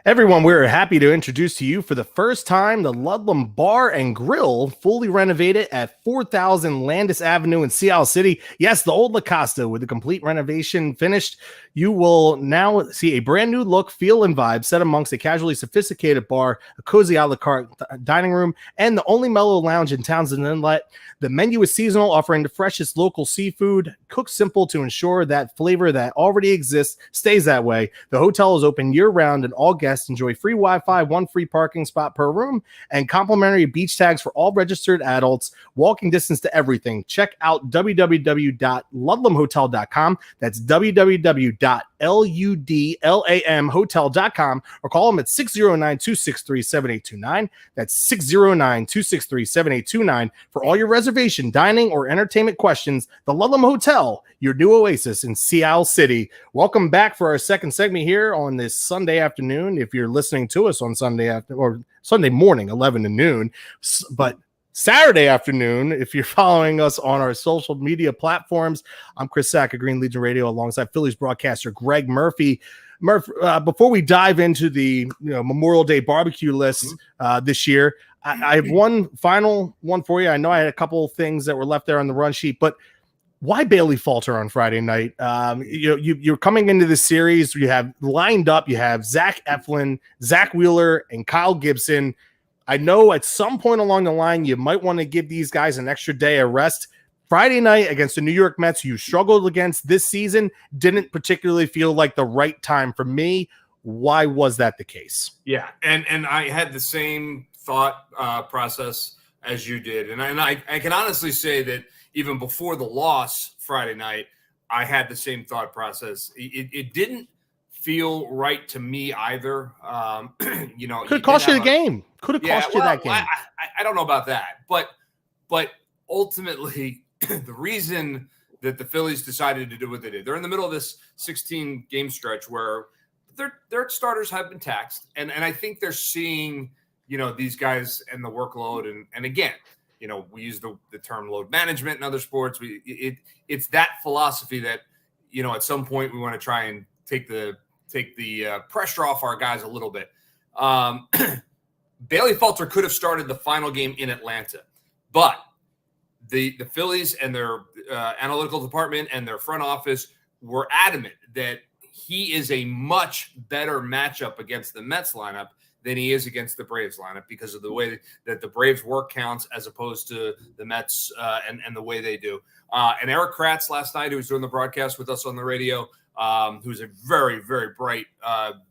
Everyone, we're happy to introduce to you for the first time the Ludlam Bar and Grill, fully renovated at 4000 Landis Avenue in Sea Isle City. Yes, the old La Costa with the complete renovation finished. You will now see a brand new look, feel, and vibe set amongst a casually sophisticated bar, a cozy a la carte dining room, and the only mellow lounge in Townsend Inlet. The menu is seasonal, offering the freshest local seafood, cooked simple to ensure that flavor that already exists stays that way. The hotel is open year-round, and all guests enjoy free Wi-Fi, one free parking spot per room, and complimentary beach tags for all registered adults. Walking distance to everything. Check out www.ludlamhotel.com. That's www.ludlamhotel.com, or call them at 609-263-7829. That's 609-263-7829 for all your reservation, dining, or entertainment questions. The Ludlam Hotel, your new oasis in Sea Isle City. Welcome back for our second segment here on this Sunday afternoon. If you're listening to us on Sunday morning, 11 to noon, but Saturday afternoon, if you're following us on our social media platforms. I'm Chris Sack of Green Legion Radio alongside Phillies broadcaster Greg Murphy. Before we dive into the Memorial Day barbecue list this year, I have one final one for you. I know I had a couple of things that were left there on the run sheet, but why Bailey falter on Friday night? You're coming into this series. You have lined up. You have Zach Eflin, Zach Wheeler, and Kyle Gibson. I know at some point along the line, you might want to give these guys an extra day of rest. Friday night against the New York Mets, you struggled against this season, didn't particularly feel like the right time for me. Why was that the case? Yeah, and I had the same thought process as you did. And I can honestly say that even before the loss Friday night, I had the same thought process. It didn't feel right to me either. Could cost you the game. Could have cost you that game. I don't know about that, but ultimately the reason that the Phillies decided to do what they did. They're in the middle of this 16-game stretch where their starters have been taxed, and I think they're seeing, these guys and the workload, and again, we use the term load management in other sports. It's that philosophy that, at some point we want to try and take the pressure off our guys a little bit. Bailey Falter could have started the final game in Atlanta, but the Phillies and their analytical department and their front office were adamant that he is a much better matchup against the Mets lineup than he is against the Braves lineup because of the way that the Braves work counts as opposed to the Mets and the way they do. And Eric Kratz last night, who was doing the broadcast with us on the radio, who's a very, very bright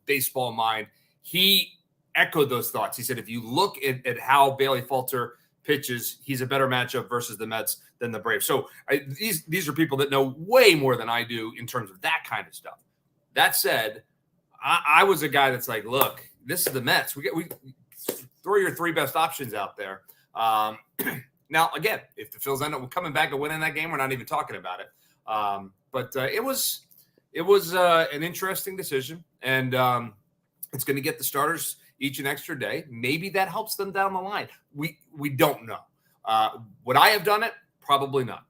baseball mind, he echoed those thoughts. He said, if you look at how Bailey Falter pitches, he's a better matchup versus the Mets than the Braves. So these are people that know way more than I do in terms of that kind of stuff. That said, I was a guy that's like, look, this is the Mets. We throw your three best options out there. Now, again, if the Phils end up coming back and winning that game, we're not even talking about it. But it was an interesting decision, and it's going to get the starters each an extra day. Maybe that helps them down the line. We don't know. Would I have done it? Probably not.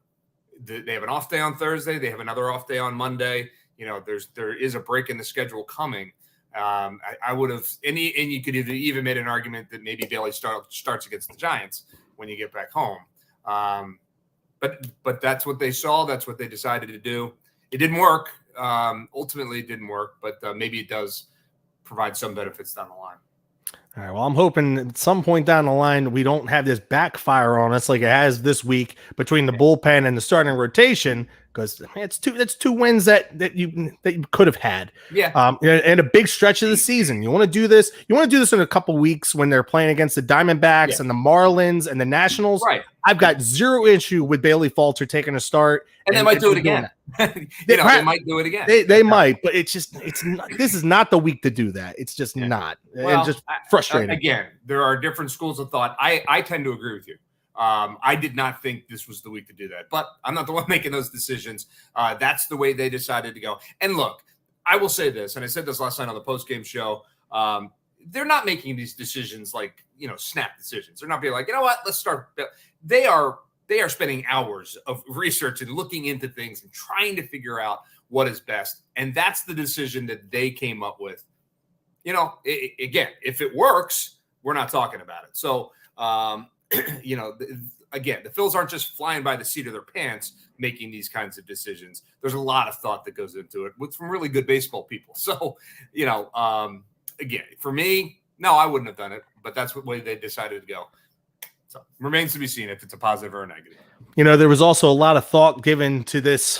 They have an off day on Thursday. They have another off day on Monday. There is a break in the schedule coming. I would have, and you could even made an argument that maybe Bailey starts against the Giants when you get back home. But that's what they saw. That's what they decided to do. It didn't work. Ultimately, it didn't work, but maybe it does provide some benefits down the line. All right. Well, I'm hoping at some point down the line we don't have this backfire on us like it has this week between the bullpen and the starting rotation, because it's two wins that you could have had. Yeah. And a big stretch of the season. You want to do this. You want to do this in a couple weeks when they're playing against the Diamondbacks and the Marlins and the Nationals. Right. I've got zero issue with Bailey Falter taking a start. And they might do it again. They might do it again. They might, but it's not. This is not the week to do that. It's just not. Well, and just frustrating. Again, there are different schools of thought. I tend to agree with you. I did not think this was the week to do that, but I'm not the one making those decisions. That's the way they decided to go. And look, I will say this, and I said this last night on the post-game show. They're not making these decisions like, snap decisions. They're not being like, you know what, let's start. They are spending hours of research and looking into things and trying to figure out what is best. And that's the decision that they came up with. Again, if it works, we're not talking about it. So, again, the Phils aren't just flying by the seat of their pants making these kinds of decisions. There's a lot of thought that goes into it with some really good baseball people. So, again, for me, no, I woun't have done it, but that's the way they decided to go. So remains to be seen if it's a positive or a negative. There was also a lot of thought given to this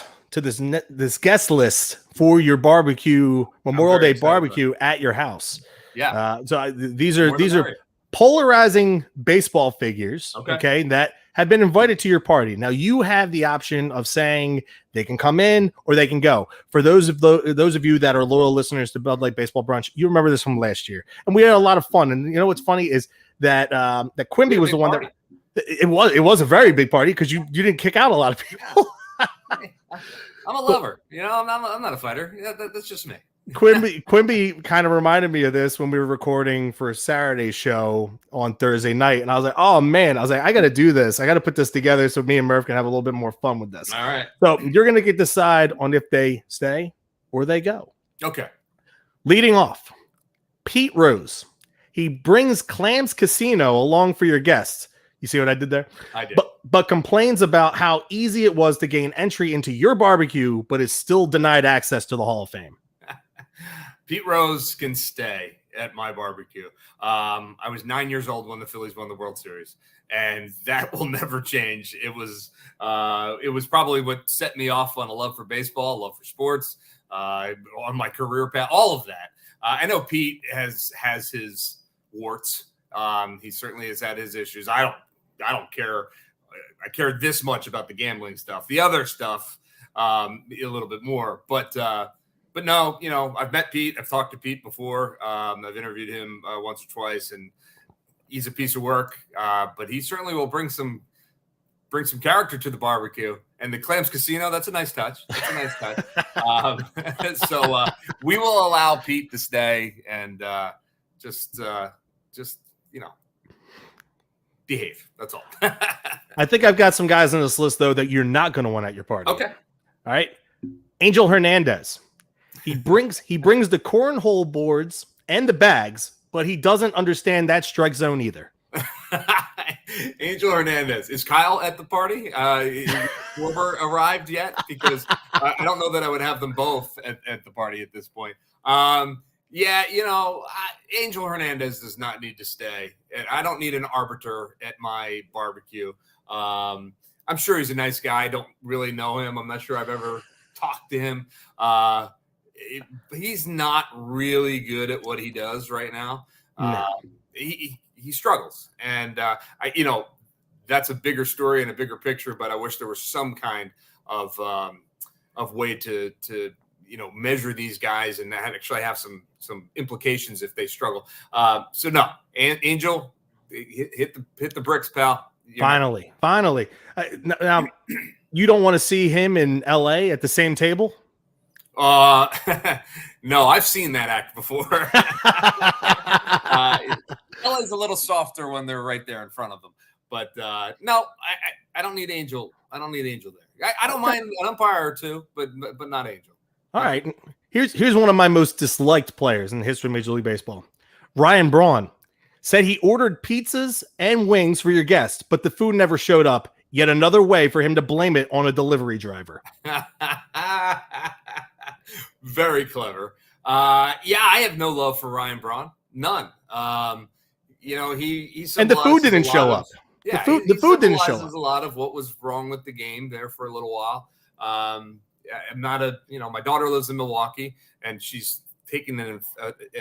guest list for your barbecue, Memorial Day barbecue at your house. Yeah. So these are polarizing baseball figures, okay, that have been invited to your party. Now you have the option of saying they can come in or they can go. For those of you that are loyal listeners to Budlight Baseball Brunch, you remember this from last year, and we had a lot of fun. And what's funny is that Quimby was the one party. that it was a very big party because you didn't kick out a lot of people. I'm a lover, I'm not a fighter. That's just me. Quimby kind of reminded me of this when we were recording for Saturday's show on Thursday night. And I was like, oh man, I got to do this. I got to put this together so me and Murph can have a little bit more fun with this. All right. So you're going to get to decide on if they stay or they go. Okay. Leading off, Pete Rose. He brings Clams Casino along for your guests. You see what I did there? I did. But complains about how easy it was to gain entry into your barbecue, but is still denied access to the Hall of Fame. Pete Rose can stay at my barbecue. I was 9 years old when the Phillies won the World Series, and that will never change. It was probably what set me off on a love for baseball, love for sports, on my career path, all of that. I know Pete has his warts. He certainly has had his issues. I don't care. I care this much about the gambling stuff. The other stuff, a little bit more. But no, I've met Pete. I've talked to Pete before. I've interviewed him once or twice, and he's a piece of work. But he certainly will bring some bring some character to the barbecue. And the Clams Casino, that's a nice touch. So we will allow Pete to stay and just behave. That's all. I think I've got some guys on this list, though, that you're not going to want at your party. Okay. All right. Angel Hernandez. He brings the cornhole boards and the bags, but he doesn't understand that strike zone either. Angel Hernandez. Is Kyle at the party? Whoever arrived yet? Because I don't know that I would have them both at the party at this point. Angel Hernandez does not need to stay. And I don't need an arbiter at my barbecue. I'm sure he's a nice guy. I don't really know him. I'm not sure I've ever talked to him. He's not really good at what he does right now. No. He struggles. And, that's a bigger story and a bigger picture, but I wish there was some kind of way to measure these guys and actually have some implications if they struggle. So no, Angel, hit the bricks, pal. Finally. Now, you don't want to see him in LA at the same table? No, I've seen that act before. LA's a little softer when they're right there in front of them. But no, I don't need Angel. I don't need Angel there. I don't mind an umpire or two, but not Angel. All right. Here's one of my most disliked players in the history of Major League Baseball. Ryan Braun said he ordered pizzas and wings for your guest, but the food never showed up. Yet another way for him to blame it on a delivery driver. Very clever. I have no love for Ryan Braun. None. He's and the food didn't show up. Yeah, the food didn't show up. A lot of what was wrong with the game there for a little while. I'm not my daughter lives in Milwaukee and she's taking an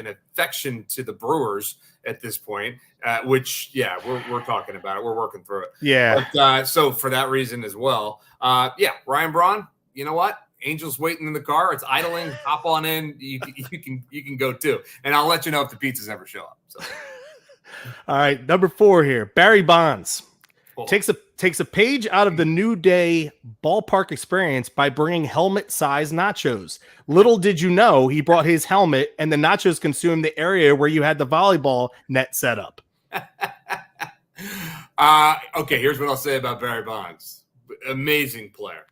affection to the Brewers at this point, which we're talking about it. We're working through it. Yeah. But, so for that reason as well, Ryan Braun, you know what? Angel's waiting in the car. It's idling. Hop on in. You can go too. And I'll let you know if the pizzas ever show up. So. All right, number 4 here. Barry Bonds takes a page out of the New Day ballpark experience by bringing helmet-sized nachos. Little did you know he brought his helmet and the nachos consumed the area where you had the volleyball net set up. Okay, here's what I'll say about Barry Bonds. Amazing player.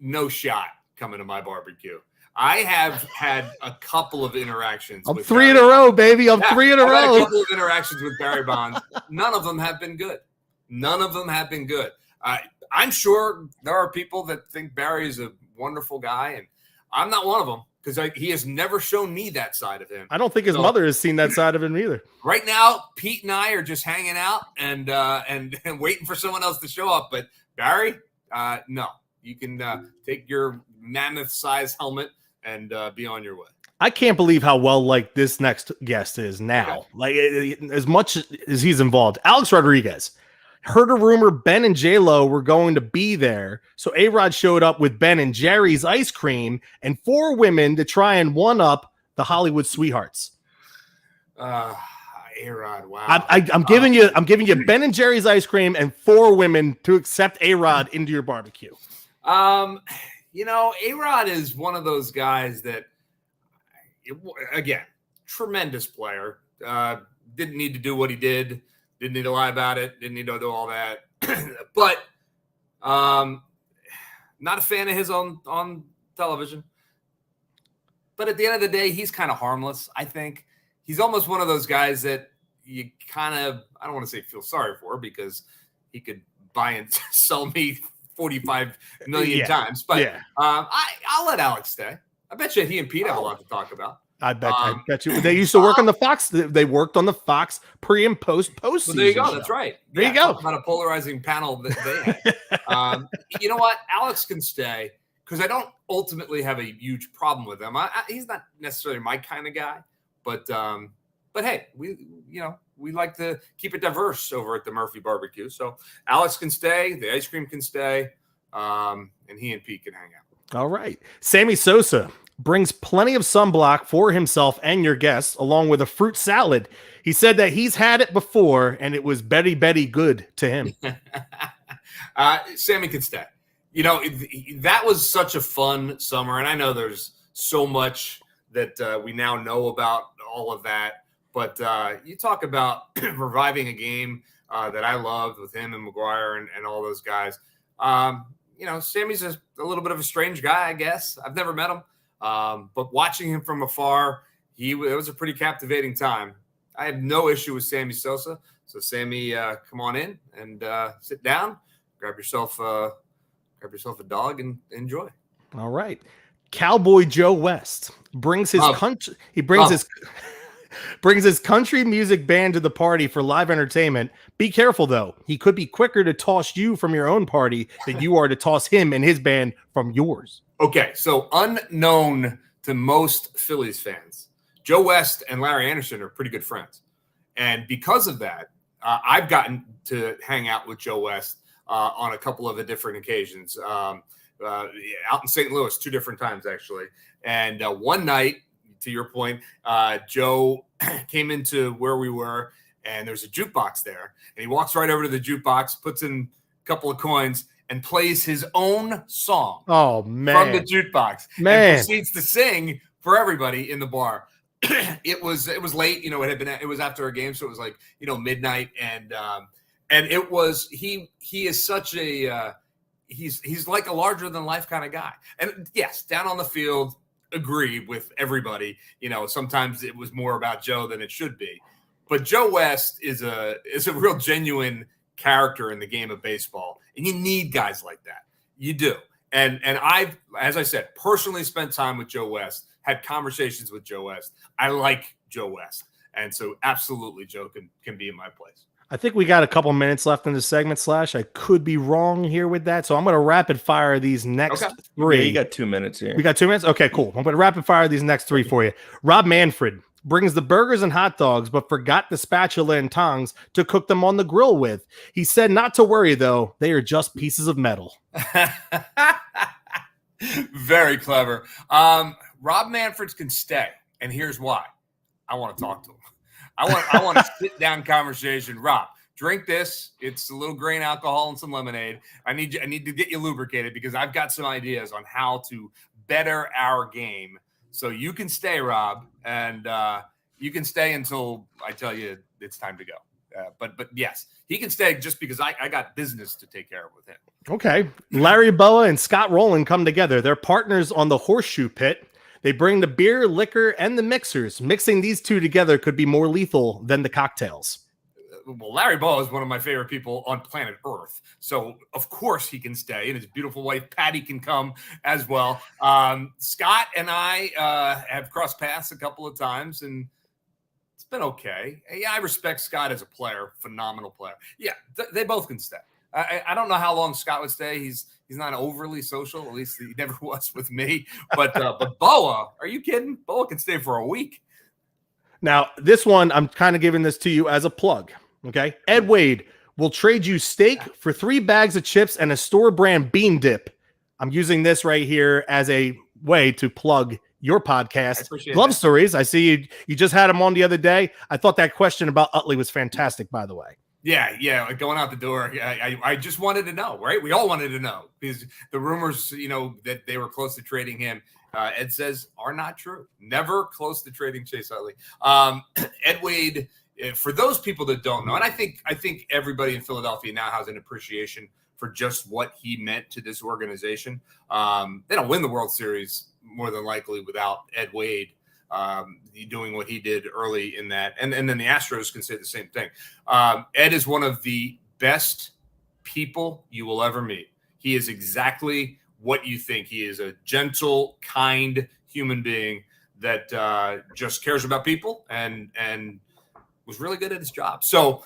No shot coming to my barbecue. I have had a couple of interactions. I'm 3 in a row, baby. I'm 3 in a row. I've had a couple of interactions with Barry Bonds. None of them have been good. I'm sure there are people that think Barry is a wonderful guy, and I'm not one of them because he has never shown me that side of him. I don't think his mother has seen that side of him either. Right now, Pete and I are just hanging out and waiting for someone else to show up. But Barry, no. You can take your mammoth-sized helmet and be on your way. I can't believe how well liked this next guest is now. Okay. Like as much as he's involved. Alex Rodriguez heard a rumor Ben and J-Lo were going to be there, so A-Rod showed up with Ben and Jerry's ice cream and 4 women to try and one-up the Hollywood sweethearts. A-Rod, wow. I'm giving you Ben and Jerry's ice cream and 4 women to accept A-Rod into your barbecue. A-Rod is one of those guys that, again, tremendous player. Didn't need to do what he did. Didn't need to lie about it. Didn't need to do all that. But not a fan of his on television. But at the end of the day, he's kind of harmless, I think. He's almost one of those guys that you kind of, I don't want to say feel sorry for because he could buy and sell me 45 million times. But I'll let Alex stay. I bet you he and Pete have a lot to talk about. I bet you. They used to work on the Fox. They worked on the Fox pre and post Well, there you go. Show. That's right. There you go. About a polarizing panel that they had. You know what? Alex can stay because I don't ultimately have a huge problem with him. He's not necessarily my kind of guy, but hey, we like to keep it diverse over at the Murphy Barbecue. So Alex can stay, the ice cream can stay, and he and Pete can hang out. All right. Sammy Sosa brings plenty of sunblock for himself and your guests, along with a fruit salad. He said that he's had it before, and it was Betty good to him. Sammy can stay. You know, that was such a fun summer, and I know there's so much that we now know about all of that. But you talk about reviving a game that I loved with him and McGuire and all those guys. You know, Sammy's a little bit of a strange guy, I guess. I've never met him. But watching him from afar, it was a pretty captivating time. I had no issue with Sammy Sosa. So, Sammy, come on in and sit down, grab yourself a dog and enjoy. All right. Cowboy Joe West brings his country. He brings his country music band to the party for live entertainment. Be careful, though. He could be quicker to toss you from your own party than you are to toss him and his band from yours. Okay, so unknown to most Phillies fans, Joe West and Larry Anderson are pretty good friends. And because of that, I've gotten to hang out with Joe West on a couple of different occasions. Out in St. Louis 2 different times, actually. And one night, to your point, Joe came into where we were, and there's a jukebox there. And he walks right over to the jukebox, puts in a couple of coins, and plays his own song. Oh, man. From the jukebox. Man. And proceeds to sing for everybody in the bar. It was late, you know, it was after a game, so it was like, you know, midnight. And it was, he is such a, he's like a larger than life kind of guy. And yes, down on the field, agree with everybody. You know, sometimes it was more about Joe than it should be. But Joe West is a real genuine character in the game of baseball, and you need guys like that. You do. And I've, as I said, personally spent time with Joe West, had conversations with Joe West. I like Joe West, and so absolutely Joe can be in my place. I think we got a couple minutes left in the segment, Slash. I could be wrong here with that. So I'm going to rapid fire these next 3. Yeah, you got 2 minutes here. We got 2 minutes? Okay, cool. I'm going to rapid fire these next 3 for you. Rob Manfred brings the burgers and hot dogs, but forgot the spatula and tongs to cook them on the grill with. He said not to worry, though. They are just pieces of metal. Very clever. Rob Manfred can stay, and here's why. I want to talk to him. I want a sit-down conversation. Rob, drink this. It's a little grain alcohol and some lemonade. I need to get you lubricated because I've got some ideas on how to better our game. So you can stay, Rob, and you can stay until I tell you it's time to go. But yes, he can stay just because I got business to take care of with him. Okay. Larry Boa and Scott Rowland come together. They're partners on the Horseshoe Pit. They bring the beer, liquor, and the mixers. Mixing these 2 together could be more lethal than the cocktails. Well, Larry Boa is one of my favorite people on planet Earth. So, of course, he can stay. And his beautiful wife, Patty, can come as well. Scott and I have crossed paths a couple of times, and it's been okay. Yeah, I respect Scott as a player. Phenomenal player. Yeah, they both can stay. I don't know how long Scott would stay. He's not overly social. At least he never was with me. But Boa, are you kidding? Boa can stay for a week. Now, this one, I'm kind of giving this to you as a plug. Okay. Ed Wade will trade you steak for 3 bags of chips and a store brand bean dip. I'm using this right here as a way to plug your podcast, Glove Stories. I see you just had him on the other day. I thought that question about Utley was fantastic, by the way. Yeah, going out the door. I just wanted to know, right? We all wanted to know because the rumors, you know, that they were close to trading him, Ed says are not true. Never close to trading Chase Utley. Ed Wade, for those people that don't know, and I think everybody in Philadelphia now has an appreciation for just what he meant to this organization. They don't win the World Series more than likely without Ed Wade. Doing what he did early in that. And then the Astros can say the same thing. Ed is one of the best people you will ever meet. He is exactly what you think. He is a gentle, kind human being that just cares about people and was really good at his job. So,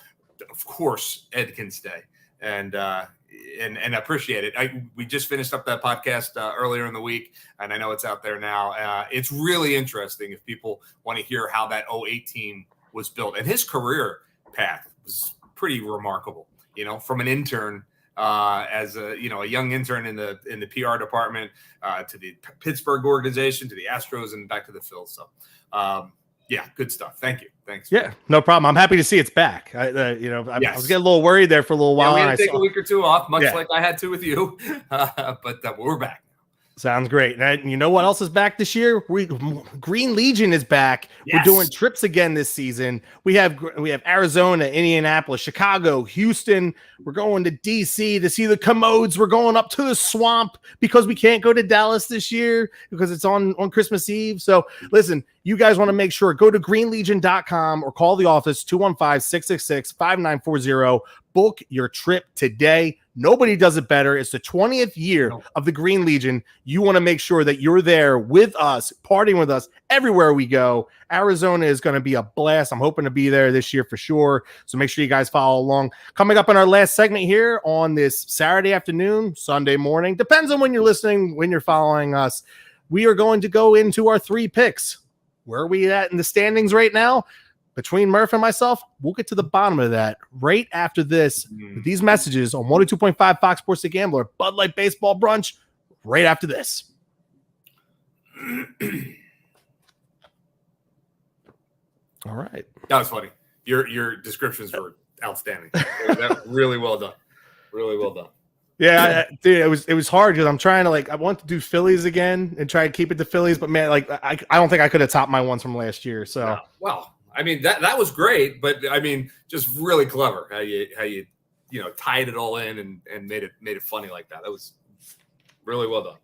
of course, Ed can stay. And I appreciate it. We just finished up that podcast earlier in the week, and I know it's out there now. It's really interesting if people want to hear how that 08 team was built. And his career path was pretty remarkable, you know, from an intern as a young intern in the PR department to the Pittsburgh organization, to the Astros, and back to the Phils. So Yeah, good stuff. Thank you. Thanks. Yeah, no problem. I'm happy to see it's back. I was getting a little worried there for a little while. We had to take a week or two off, much like I had to with you. But we're back. Sounds great. And you know what else is back this year? Green Legion is back. Yes. We're doing trips again this season. We have Arizona, Indianapolis, Chicago, Houston. We're going to DC to see the Commodes. We're going up to the Swamp because we can't go to Dallas this year because it's on Christmas Eve. So listen, you guys want to make sure, go to greenlegion.com or call the office 215-666-5940. Book your trip today. Nobody does it better. It's the 20th year of the Green Legion. You want to make sure that you're there with us, partying with us everywhere we go. Arizona is going to be a blast. I'm hoping to be there this year for sure. So make sure you guys follow along. Coming up in our last segment here on this Saturday afternoon, Sunday morning, depends on when you're listening, when you're following us. We are going to go into our 3 picks. Where are we at in the standings right now? Between Murph and myself, we'll get to the bottom of that right after this. With these messages on 102.5 Fox Sports The Gambler, Budlight Baseball Brunch, right after this. All right. That was funny. Your descriptions were outstanding. That really well done. Really well done. Yeah, dude, it was hard because I'm trying to I want to do Phillies again and try to keep it to Phillies, but man, I don't think I could have topped my ones from last year. So yeah. Well, I mean that was great, but I mean just really clever how you tied it all in and made it funny like that. That was really well done.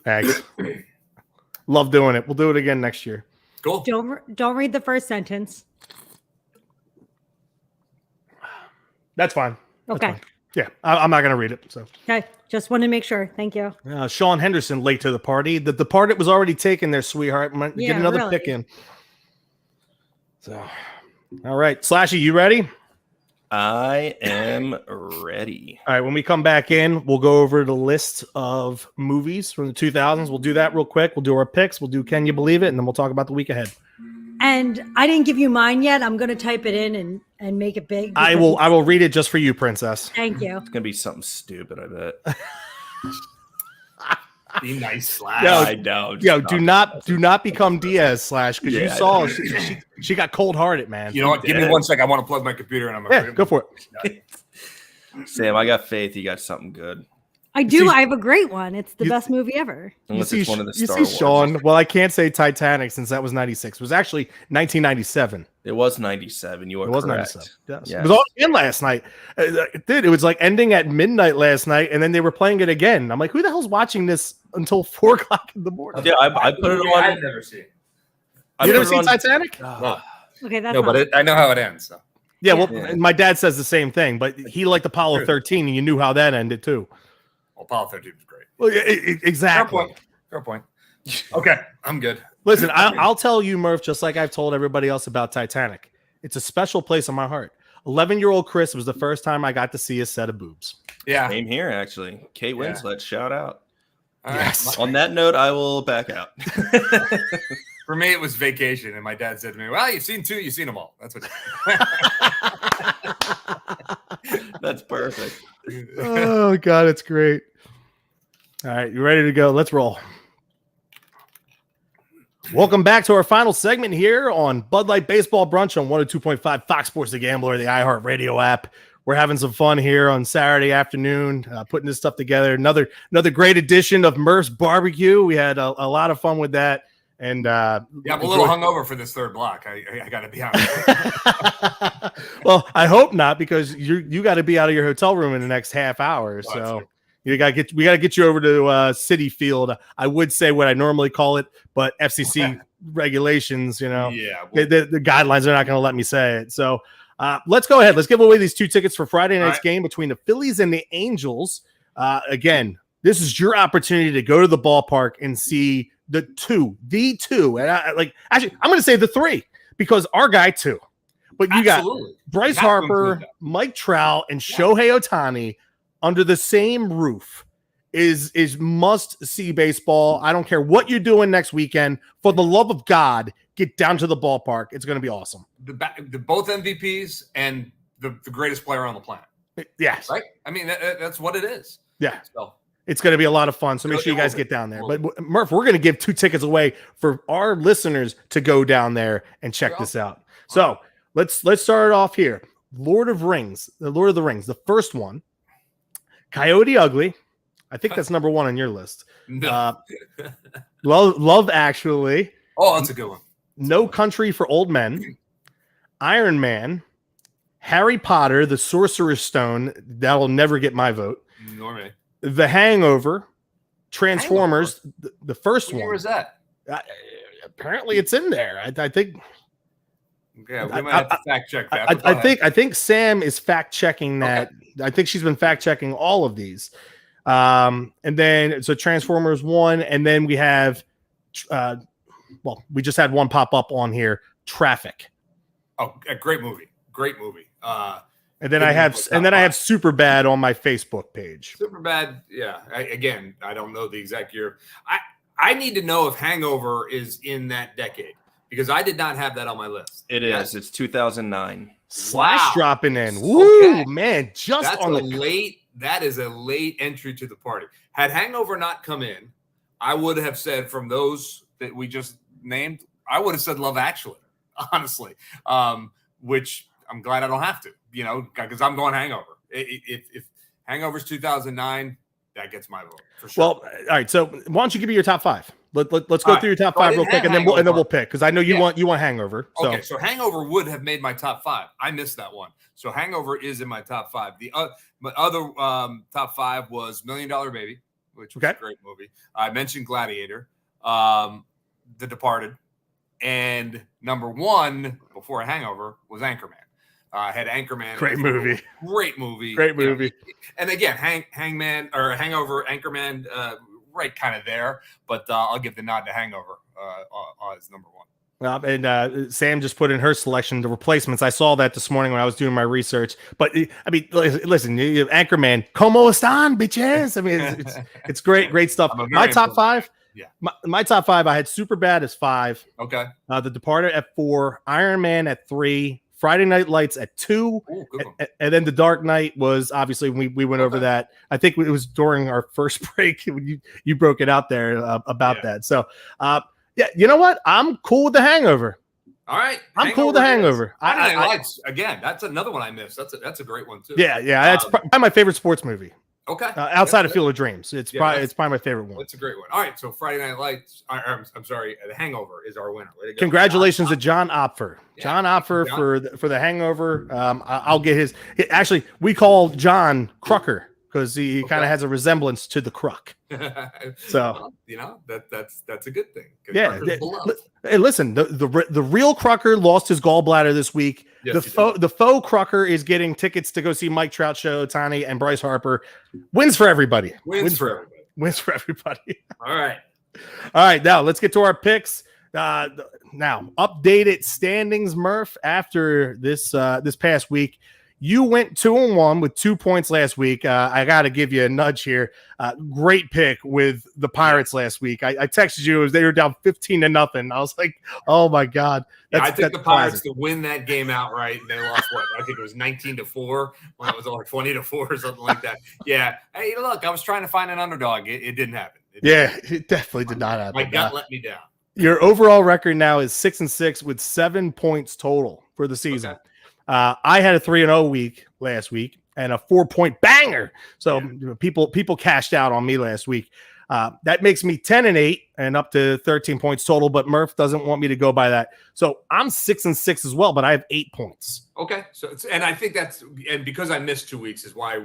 Thanks. Love doing it. We'll do it again next year. Cool. Don't read the first sentence. That's fine. Okay. Fine. Yeah, I'm not going to read it. So okay, just want to make sure. Thank you. Sean Henderson late to the party. The party was already taken there, sweetheart. Get another pick in. So, all right, Slashy, you ready? I am ready. All right, when we come back in, we'll go over the list of movies from the 2000s. We'll do that real quick. We'll do our picks. We'll do Can You Believe It? And then we'll talk about the week ahead. And I didn't give you mine yet. I'm going to type it in and make it big. I will read it just for you, Princess. Thank you. It's going to be something stupid, I bet. Be nice, Slash. I know. Do not become Diaz, Slash, because you saw she got cold-hearted, man. You know what? Give me 1 second. I want to plug my computer and go for it. Sam, I got faith. You got something good. I do. I have a great one. It's the best movie ever. Unless it's one of the Star Wars. Sean, well, I can't say Titanic since that was 96. It was actually 1997. It was 97. You were correct. It was 97. Yes. It was on again last night. It was like ending at midnight last night, and then they were playing it again. I'm like, who the hell's watching this until 4 o'clock in the morning? Yeah, I put it on. I've never seen it. You never seen Titanic? No. Okay, that's but I know how it ends. So. Yeah, well, my dad says the same thing, but he liked Apollo 13, and you knew how that ended too. Apollo 13 was great. Well, exactly. Fair point. Okay, I'm good. Listen, I'll tell you, Murph, just like I've told everybody else about Titanic. It's a special place in my heart. 11-year-old Chris was the first time I got to see a set of boobs. Yeah. Same here, actually. Kate Winslet, shout out. Yes. On that note, I will back out. For me, it was Vacation, and my dad said to me, well, you've seen 2, you've seen them all. That's what. That's perfect. Oh, God, it's great. All right, you ready to go? Let's roll. Welcome back to our final segment here on Budlight Baseball Brunch on 102.5 Fox Sports The Gambler, the iHeartRadio app. We're having some fun here on Saturday afternoon, putting this stuff together. Another great edition of Murph's Barbecue. We had a lot of fun with that. And I'm a little hungover for this third block. I got to be honest. Well, I hope not, because you got to be out of your hotel room in the next half hour. So we got to get you over to Citi Field. I would say what I normally call it, but FCC regulations, the guidelines are not going to let me say it. So let's go ahead. Let's give away these 2 tickets for Friday night's game between the Phillies and the Angels. Again, this is your opportunity to go to the ballpark and see the 2, and actually, I'm going to say the 3 because our guy 2, but you got Bryce Harper, Mike Trout, and Shohei Ohtani under the same roof is must see baseball. I don't care what you're doing next weekend. For the love of God, get down to the ballpark. It's going to be awesome. The both MVPs and the greatest player on the planet. Yes, right. I mean, that's what it is. Yeah. So It's going to be a lot of fun. So make sure you guys get down there. But Murph, we're going to give 2 tickets away for our listeners to go down there and check this out. So let's start it off here. Lord of the Rings, the first one, Coyote Ugly. I think that's number 1 on your list. No. Love Actually. Oh, that's a good one. No Country for Old Men, Iron Man, Harry Potter, The Sorcerer's Stone. That'll never get my vote. Nor me. The Hangover, Transformers, the first one. Where was that? Apparently, it's in there. I think. Okay, we might have to fact check that. I think Sam is fact checking that. Okay. I think she's been fact checking all of these. And then so Transformers 1, and then we have, we just had one pop up on here. Traffic. Oh, a great movie. And then I have Superbad on my Facebook page. Superbad, yeah. I don't know the exact year. I need to know if Hangover is in that decade because I did not have that on my list. It is. It's 2009. Slash dropping in. Woo, man! That is a late entry to the party. Had Hangover not come in, I would have said from those that we just named, I would have said Love Actually, honestly. Which I'm glad I don't have to, because I'm going Hangover. If Hangover's 2009, that gets my vote for sure. Well, all right. So why don't you give me your top 5? Let's go through your top 5 real quick, and then we'll pick because I know you want Hangover. So. Okay, so Hangover would have made my top 5. I missed that one. So Hangover is in my top 5. My other top 5 was $1 Million Baby, which was a great movie. I mentioned Gladiator, The Departed, and number 1 before Hangover was Anchorman. I had Anchorman. Great movie. And again, Hangover, Anchorman, right kind of there. But I'll give the nod to Hangover as number 1. And Sam just put in her selection the replacements. I saw that this morning when I was doing my research. But I mean, listen, Anchorman, como están, bitches? I mean, it's great stuff. My top 5. Yeah. My top 5. I had Superbad as 5. Okay. The Departed at 4. Iron Man at 3. Friday Night Lights at 2. Ooh, and then The Dark Knight was obviously we went over that. I think it was during our first break when you broke it out there about that. So you know what? I'm cool with The Hangover. All right, I'm cool with The Hangover. Friday Night Lights again. That's another one I missed. That's a great one too. Yeah. That's probably my favorite sports movie. Okay. Outside of Field of Dreams, it's probably my favorite one. It's a great one. All right, so Friday Night Lights. I'm sorry, The Hangover is our winner. Way to go. Congratulations to John Opfer. John Opfer for The Hangover. I'll get his. Actually, we call John Crucker because he kind of has a resemblance to the Crook. So that's a good thing. Yeah. Hey, listen, the real Crucker lost his gallbladder this week. Yes, the faux Crucker is getting tickets to go see Mike Trout, Show Ohtani, and Bryce Harper. Wins for everybody. Wins for everybody. All right. Now let's get to our picks. Now updated standings, Murph. After this past week, you went 2-1 with 2 points last week. I got to give you a nudge here. Great pick with the Pirates last week. I texted you as they were down 15-0. I was like, oh my God. I think the Pirates to win that game outright. They lost what? I think it was 19-4 when it was like 20-4 or something like that. Yeah. Hey, look, I was trying to find an underdog. It didn't happen. It definitely did not happen. My gut let me down. Your overall record now is 6-6 with 7 points total for the season. Okay. I had a 3-0 week last week and a 4-point banger. So people cashed out on me last week. That makes me 10-8 and up to 13 points total. But Murph doesn't want me to go by that. So I'm 6-6 as well, but I have 8 points. Okay. So I think because I missed 2 weeks is why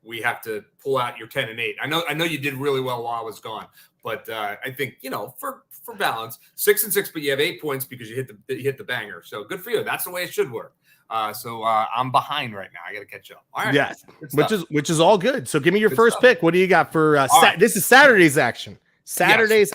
we have to pull out your 10-8. I know you did really well while I was gone, but I think for balance 6-6, but you have 8 points because you hit the banger. So good for you. That's the way it should work. So I'm behind right now. I got to catch up. All right. Yeah, which is all good. So give me your first pick. What do you got for this is Saturday's action.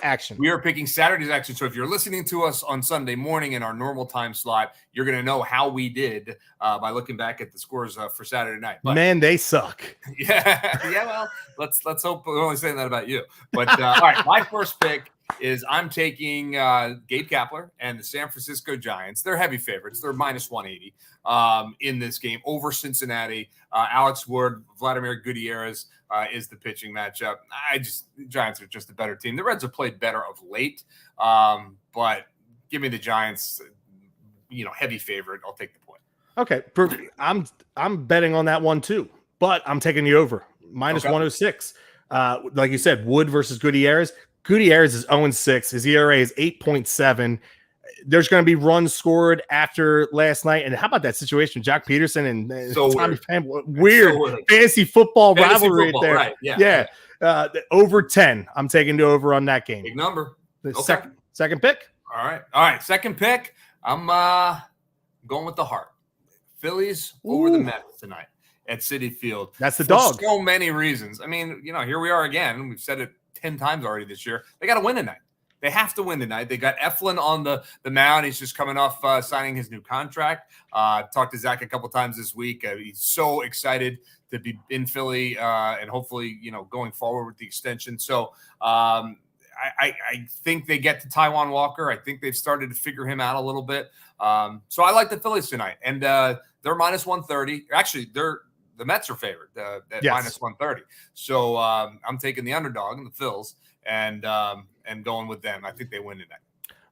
Action. We are picking Saturday's action. So if you're listening to us on Sunday morning in our normal time slot, you're going to know how we did by looking back at the scores for Saturday night. But, man, they suck. Yeah. Well, let's hope we're only saying that about you. But all right, my first pick is I'm taking Gabe Kapler and the San Francisco Giants. They're heavy favorites. They're minus 180 in this game over Cincinnati. Alex Wood, Vladimir Gutierrez is the pitching matchup. The Giants are just a better team. The Reds have played better of late, but give me the Giants. Heavy favorite. I'll take the point. Okay, perfect. I'm betting on that one too, but I'm taking the over minus 106. Like you said, Wood versus Gutierrez. Gutierrez is 0-6. His ERA is 8.7. There's going to be runs scored after last night. And how about that situation? Jack Peterson and Tommy Pham. Weird. Fantasy football rivalry there. Right. Yeah. Over 10. I'm taking the over on that game. Big number. Second pick. All right. Second pick. I'm going with the heart. Phillies over the Mets tonight at Citi Field. That's the dog. For so many reasons. I mean, here we are again. We've said it 10 times already this year. They got to win tonight. They have to win tonight. They got Eflin on the mound. He's just coming off signing his new contract. Talked to Zach a couple times this week. He's so excited to be in Philly and hopefully, going forward with the extension. So I think they get to Taijuan Walker. I think they've started to figure him out a little bit. So I like the Phillies tonight. And they're minus 130. Actually, the Mets are favored at minus 130. So I'm taking the underdog in the Phils and going with them. I think they win tonight.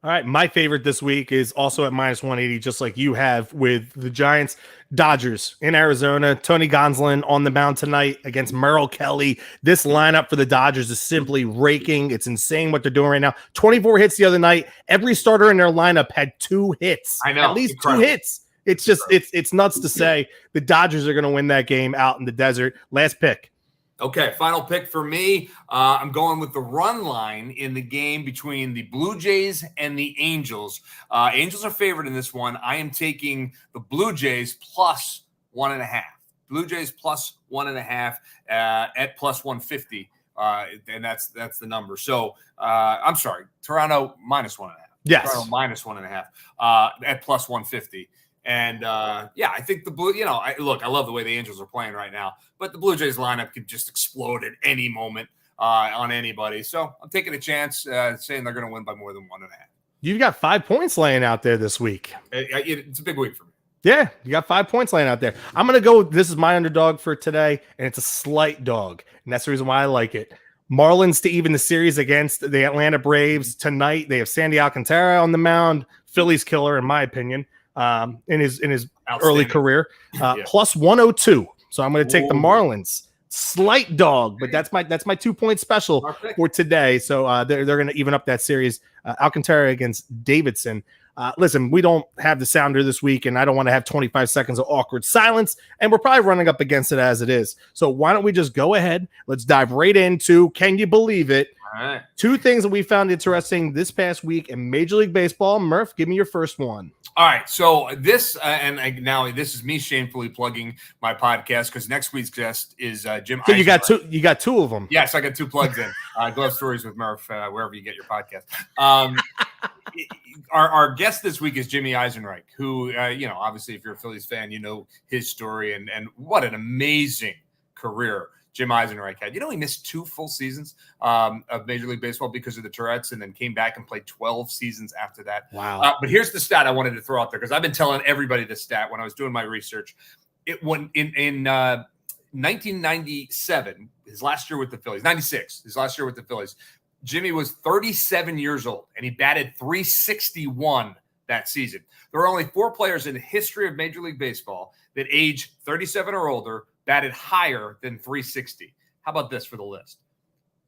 All right. My favorite this week is also at minus 180, just like you have with the Giants. Dodgers in Arizona. Tony Gonsolin on the mound tonight against Merrill Kelly. This lineup for the Dodgers is simply raking. It's insane what they're doing right now. 24 hits the other night. Every starter in their lineup had 2 hits. I know. At least incredible. 2 hits. It's just it's nuts to say the Dodgers are going to win that game out in the desert. Last pick. Okay, final pick for me. I'm going with the run line in the game between the Blue Jays and the Angels. Angels are favored in this one. I am taking the Blue Jays plus 1.5. Blue Jays plus 1.5 at plus 150, and that's the number. So I'm sorry, Toronto minus 1.5. Yes, Toronto minus 1.5 at plus 150. And I think the Blue, I love the way the Angels are playing right now, but the Blue Jays lineup could just explode at any moment on anybody. So I'm taking a chance saying they're going to win by more than 1.5. You've got 5 points laying out there this week. It's a big week for me. Yeah, you got 5 points laying out there. I'm going to go. This is my underdog for today, and it's a slight dog. And that's the reason why I like it. Marlins to even the series against the Atlanta Braves tonight. They have Sandy Alcantara on the mound. Phillies killer, in my opinion. In his early career, plus 102. So I'm going to take the Marlins. Slight dog, but that's my 2 point special for today. So they're going to even up that series. Alcantara against Davidson. Listen, we don't have the sounder this week, and I don't want to have 25 seconds of awkward silence, and we're probably running up against it as it is. So why don't we just go ahead? Let's dive right into Can You Believe It? All right. 2 things that we found interesting this past week in Major League Baseball. Murph, give me your first one. All right, so this now this is me shamefully plugging my podcast because next week's guest is Jim. So Eisenreich. You got 2 of them. Yes, I got 2 plugs in. Glove Stories with Murph, wherever you get your podcast. Our guest this week is Jimmy Eisenreich, who obviously if you're a Phillies fan, you know his story and what an amazing career Jim Eisenreich had. He missed 2 full seasons of Major League Baseball because of the Tourette's and then came back and played 12 seasons after that. Wow. But here's the stat I wanted to throw out there because I've been telling everybody this stat when I was doing my research. In 1997, his last year with the Phillies, 96, his last year with the Phillies, Jimmy was 37 years old and he batted .361 that season. There are only 4 players in the history of Major League Baseball that age 37 or older batted higher than .360. How about this for the list?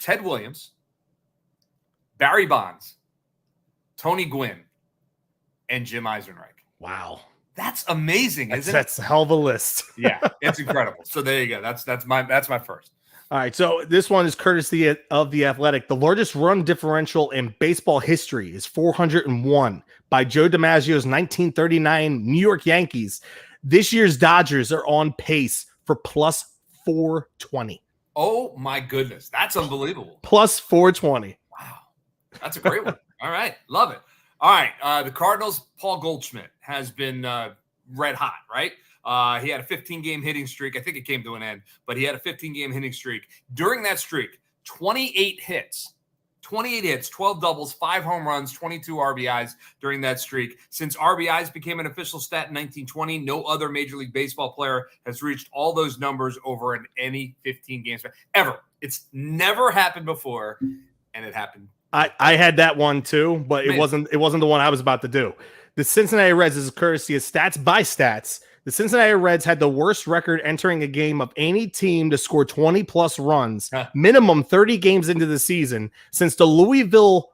Ted Williams, Barry Bonds, Tony Gwynn, and Jim Eisenreich. Wow. That's amazing, isn't it? That's a hell of a list. Yeah, it's incredible. So there you go. That's my first. All right, so this one is courtesy of The Athletic. The largest run differential in baseball history is 401 by Joe DiMaggio's 1939 New York Yankees. This year's Dodgers are on pace for plus 420. Oh, my goodness. That's unbelievable. Plus 420. Wow. That's a great one. All right. Love it. All right. The Cardinals, Paul Goldschmidt has been red hot, right? He had a 15-game hitting streak. I think it came to an end, but he had a 15-game hitting streak. During that streak, 28 hits 28 hits, 12 doubles, 5 home runs, 22 RBIs during that streak. Since RBIs became an official stat in 1920, no other Major League Baseball player has reached all those numbers over in any 15 games ever. It's never happened before, and it happened. I had that one too, but it wasn't the one I was about to do. The Cincinnati Reds is courtesy of Stats by Stats. The Cincinnati Reds had the worst record entering a game of any team to score 20-plus runs, minimum 30 games into the season, since the Louisville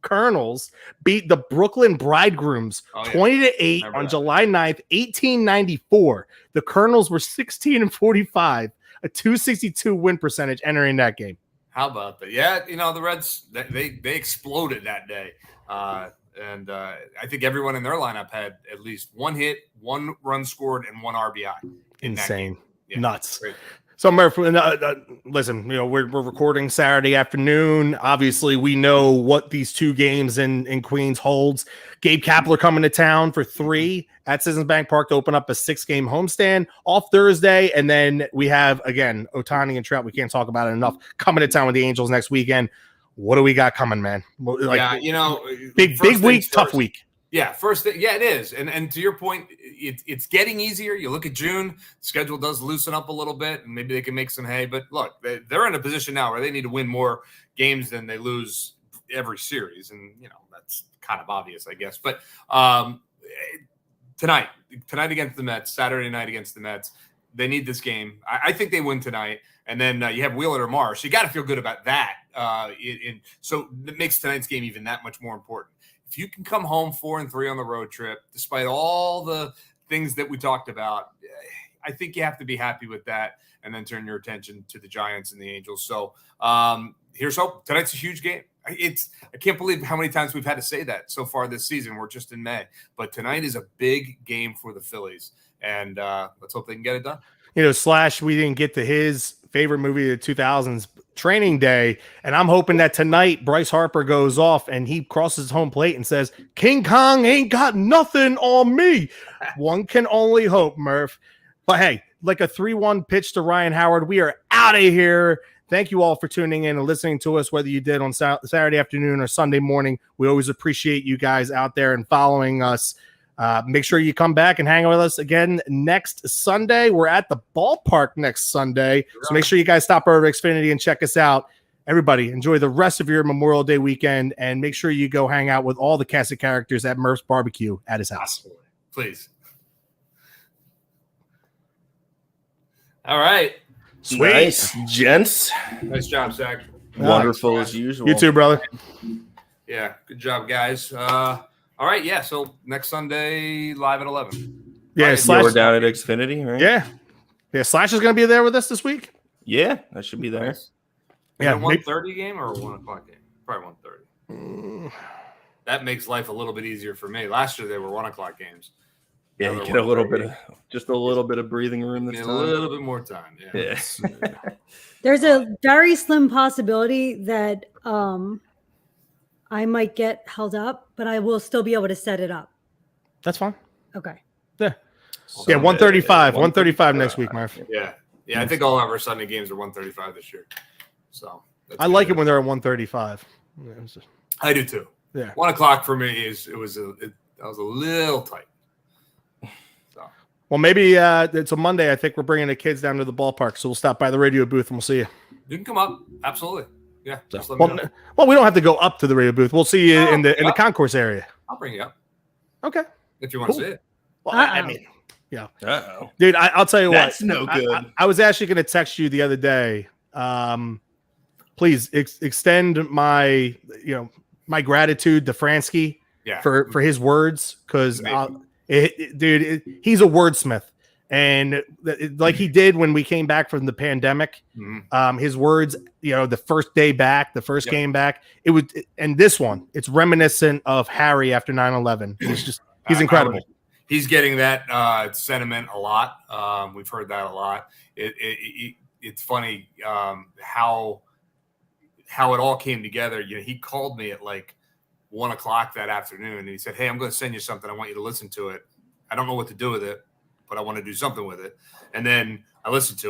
Cardinals beat the Brooklyn Bridegrooms 20-8 on July 9th, 1894. The Cardinals were 16-45, a .262 win percentage entering that game. How about that? Yeah, the Reds, they exploded that day. And I think everyone in their lineup had at least 1 hit, 1 run scored, and 1 RBI. Insane. Yeah, nuts. Great. So, Murph, listen, we're recording Saturday afternoon. Obviously, we know what these 2 games in Queens holds. Gabe Kapler coming to town for 3 at Citizens Bank Park to open up a 6-game homestand off Thursday. And then we have, again, Ohtani and Trout. We can't talk about it enough. Coming to town with the Angels next weekend. What do we got coming, man? Big week, tough week. Yeah, first thing, it is. And to your point, it's getting easier. You look at June, the schedule does loosen up a little bit, and maybe they can make some hay. But look, they're in a position now where they need to win more games than they lose every series. And, that's kind of obvious, I guess. But tonight against the Mets, Saturday night against the Mets, they need this game. I think they win tonight. And then you have Wheeler tomorrow. So you got to feel good about that. So it makes tonight's game even that much more important. If you can come home 4-3 on the road trip, despite all the things that we talked about, I think you have to be happy with that and then turn your attention to the Giants and the Angels. So here's hope. Tonight's a huge game. I can't believe how many times we've had to say that so far this season. We're just in May. But tonight is a big game for the Phillies. And let's hope they can get it done. Slash, we didn't get to his favorite movie of the 2000s, Training Day, and I'm hoping that tonight Bryce Harper goes off and he crosses home plate and says, King Kong ain't got nothing on me. One can only hope, Murph. But hey, like a 3-1 pitch to Ryan Howard, we are out of here. Thank you all for tuning in and listening to us, whether you did on Saturday afternoon or Sunday morning. We always appreciate you guys out there and following us. Make sure you come back and hang out with us again next Sunday. We're at the ballpark next Sunday, so make sure you guys stop over to Xfinity and check us out. Everybody, enjoy the rest of your Memorial Day weekend, and make sure you go hang out with all the cast of characters at Murph's Barbecue at his house. Please. All right. Sweet. Nice, gents. Nice job, Zach. Wonderful as usual. You too, brother. Yeah, good job, guys. All right, yeah. So next Sunday, live at 11. Yeah, right, Slash, we're down at Xfinity, right? Yeah. Slash is going to be there with us this week. Yeah, I should be there. Nice. Yeah, 1:30 game or a 1 o'clock game? Probably 1:30. That makes life a little bit easier for me. Last year they were 1 o'clock games. Yeah, you get a little bit of breathing room this time. A little bit more time. Yeah. There's a very slim possibility that I might get held up, but I will still be able to set it up. That's fine. Okay. Yeah. Yeah, 135. 135 next week, Murph. Yeah. I think all of our Sunday games are 135 this year. So I like it when they're at 135. I do too. Yeah. 1 o'clock for me that was a little tight. So. Well, maybe it's a Monday. I think we're bringing the kids down to the ballpark, so we'll stop by the radio booth and we'll see you. You can come up. Absolutely. Yeah. Just let me know. Well, we don't have to go up to the radio booth. We'll see you in the concourse area. I'll bring you up. Okay. If you want to see it. Well, I mean, yeah. Uh-oh. Dude, I'll tell you That's what. no good. I was actually going to text you the other day. Please extend my gratitude to Fransky for his words, because he's a wordsmith. And like he did when we came back from the pandemic, his words, the first day back, the first game back, and this one, it's reminiscent of Harry after 9/11. He's incredible. He's getting that sentiment a lot. We've heard that a lot. It's funny how it all came together. He called me at like 1 o'clock that afternoon, and he said, "Hey, I'm going to send you something. I want you to listen to it. I don't know what to do with it, but I want to do something with it." And then I listened to it.